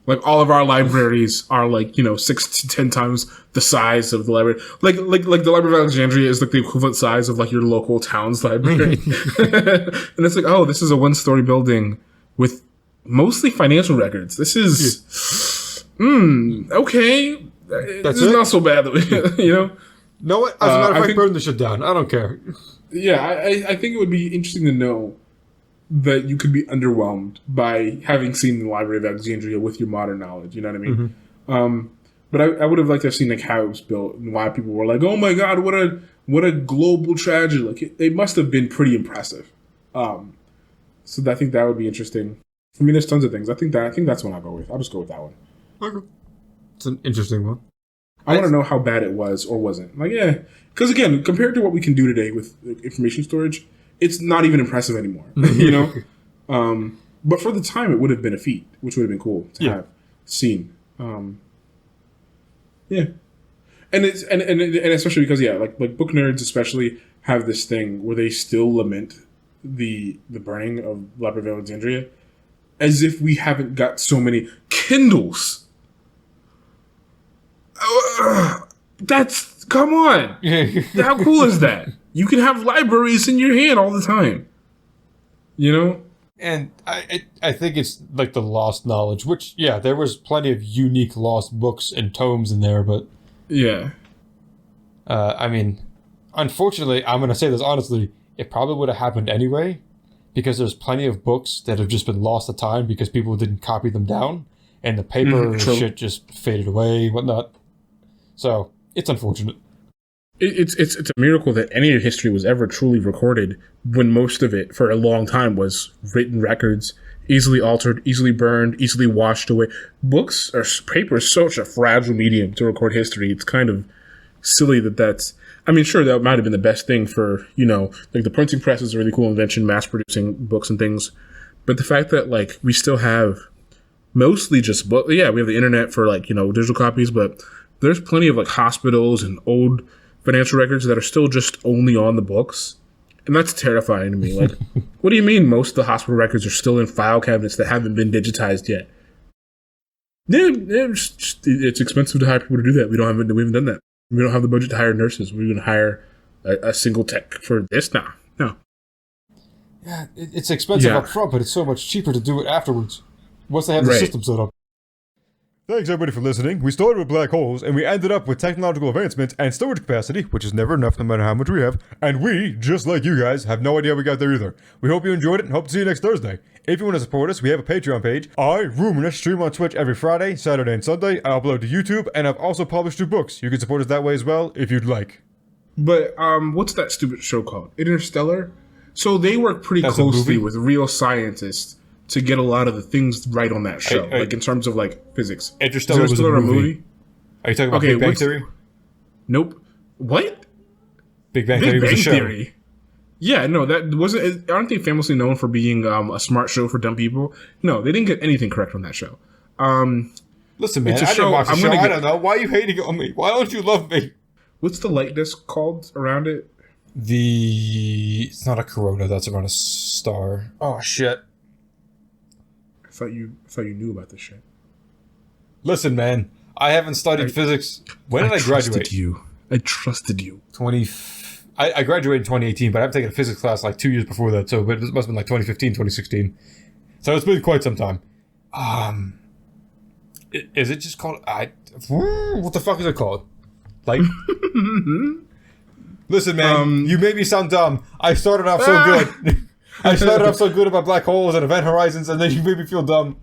S1: Like all of our libraries are 6 to 10 times the size of the library. Like the Library of Alexandria is like the equivalent size of like your local town's library. And it's like, oh, this is a 1-story building with mostly financial records. This is, okay. This is not so bad,
S2: No, as a matter of fact, burn the shit down. I don't care.
S1: Yeah, I think it would be interesting to know that you could be underwhelmed by having seen the Library of Alexandria with your modern knowledge. You know what I mean? Mm-hmm. But I would have liked to have seen how it was built and why people were like, "Oh my god, what a global tragedy!" Like they must have been pretty impressive. So I think that would be interesting. I mean, there's tons of things. I think that's one I'll go with. I'll just go with that one.
S2: Okay, it's an interesting one.
S1: I want to know how bad it was or wasn't. Because again, compared to what we can do today with information storage, it's not even impressive anymore. But for the time, it would have been a feat, which would have been cool to have seen. And it's and especially because like book nerds especially have this thing where they still lament the burning of Library of Alexandria as if we haven't got so many Kindles. Come on. How cool is that? You can have libraries in your hand all the time.
S2: And I think it's like the lost knowledge, which, there was plenty of unique lost books and tomes in there, but...
S1: Yeah.
S2: I mean, unfortunately, I'm going to say this honestly, it probably would have happened anyway, because there's plenty of books that have just been lost to time because people didn't copy them down, and the paper shit just faded away, whatnot. So, it's unfortunate.
S1: It's a miracle that any of history was ever truly recorded when most of it for a long time was written records, easily altered, easily burned, easily washed away. Books or paper is such a fragile medium to record history. It's kind of silly that's. I mean, sure, that might have been the best thing for, like the printing press is a really cool invention, mass producing books and things. But the fact that, like, we still have mostly just books. Yeah, we have the internet for, like, digital copies, but there's plenty of, like, hospitals and old financial records that are still just only on the books. And that's terrifying to me. Like, what do you mean most of the hospital records are still in file cabinets that haven't been digitized yet? Yeah, it's expensive to hire people to do that. We haven't done that. We don't have the budget to hire nurses. We're going to hire a single tech for this now. No.
S2: Yeah, it's expensive up front, but it's so much cheaper to do it afterwards once they have the system set up. Thanks everybody for listening. We started with black holes, and we ended up with technological advancements and storage capacity, which is never enough no matter how much we have. And we, just like you guys, have no idea how we got there either. We hope you enjoyed it and hope to see you next Thursday. If you want to support us, we have a Patreon page. I, Rhuminus, stream on Twitch every Friday, Saturday, and Sunday. I upload to YouTube, and I've also published 2 books. You can support us that way as well, if you'd like.
S1: But what's that stupid show called? Interstellar? So they work pretty closely with real scientists to get a lot of the things right on that show, like in terms of like physics.
S2: Interstellar was a movie. Are you talking about Big Bang Theory?
S1: Nope. What?
S2: Big Bang Theory was a show. Theory.
S1: Yeah, no, that wasn't. Aren't they famously known for being a smart show for dumb people? No, they didn't get anything correct on that show.
S2: Listen, man, I didn't watch the show. I don't know. Why are you hating on me? Why don't you love me?
S1: What's the light disk called around it?
S2: It's not a corona. That's around a star. Oh shit.
S1: I thought you knew about this shit.
S2: Listen, man, I haven't studied physics. When did I graduate?
S1: I trusted you.
S2: I graduated in 2018, but I've taken a physics class like 2 years before that, so it must have been like 2015, 2016. So it's been quite some time. Is it just called? What the fuck is it called? Like. Listen, man, you made me sound dumb. I started off so good. I started off so good about black holes and event horizons, and then you made me feel dumb.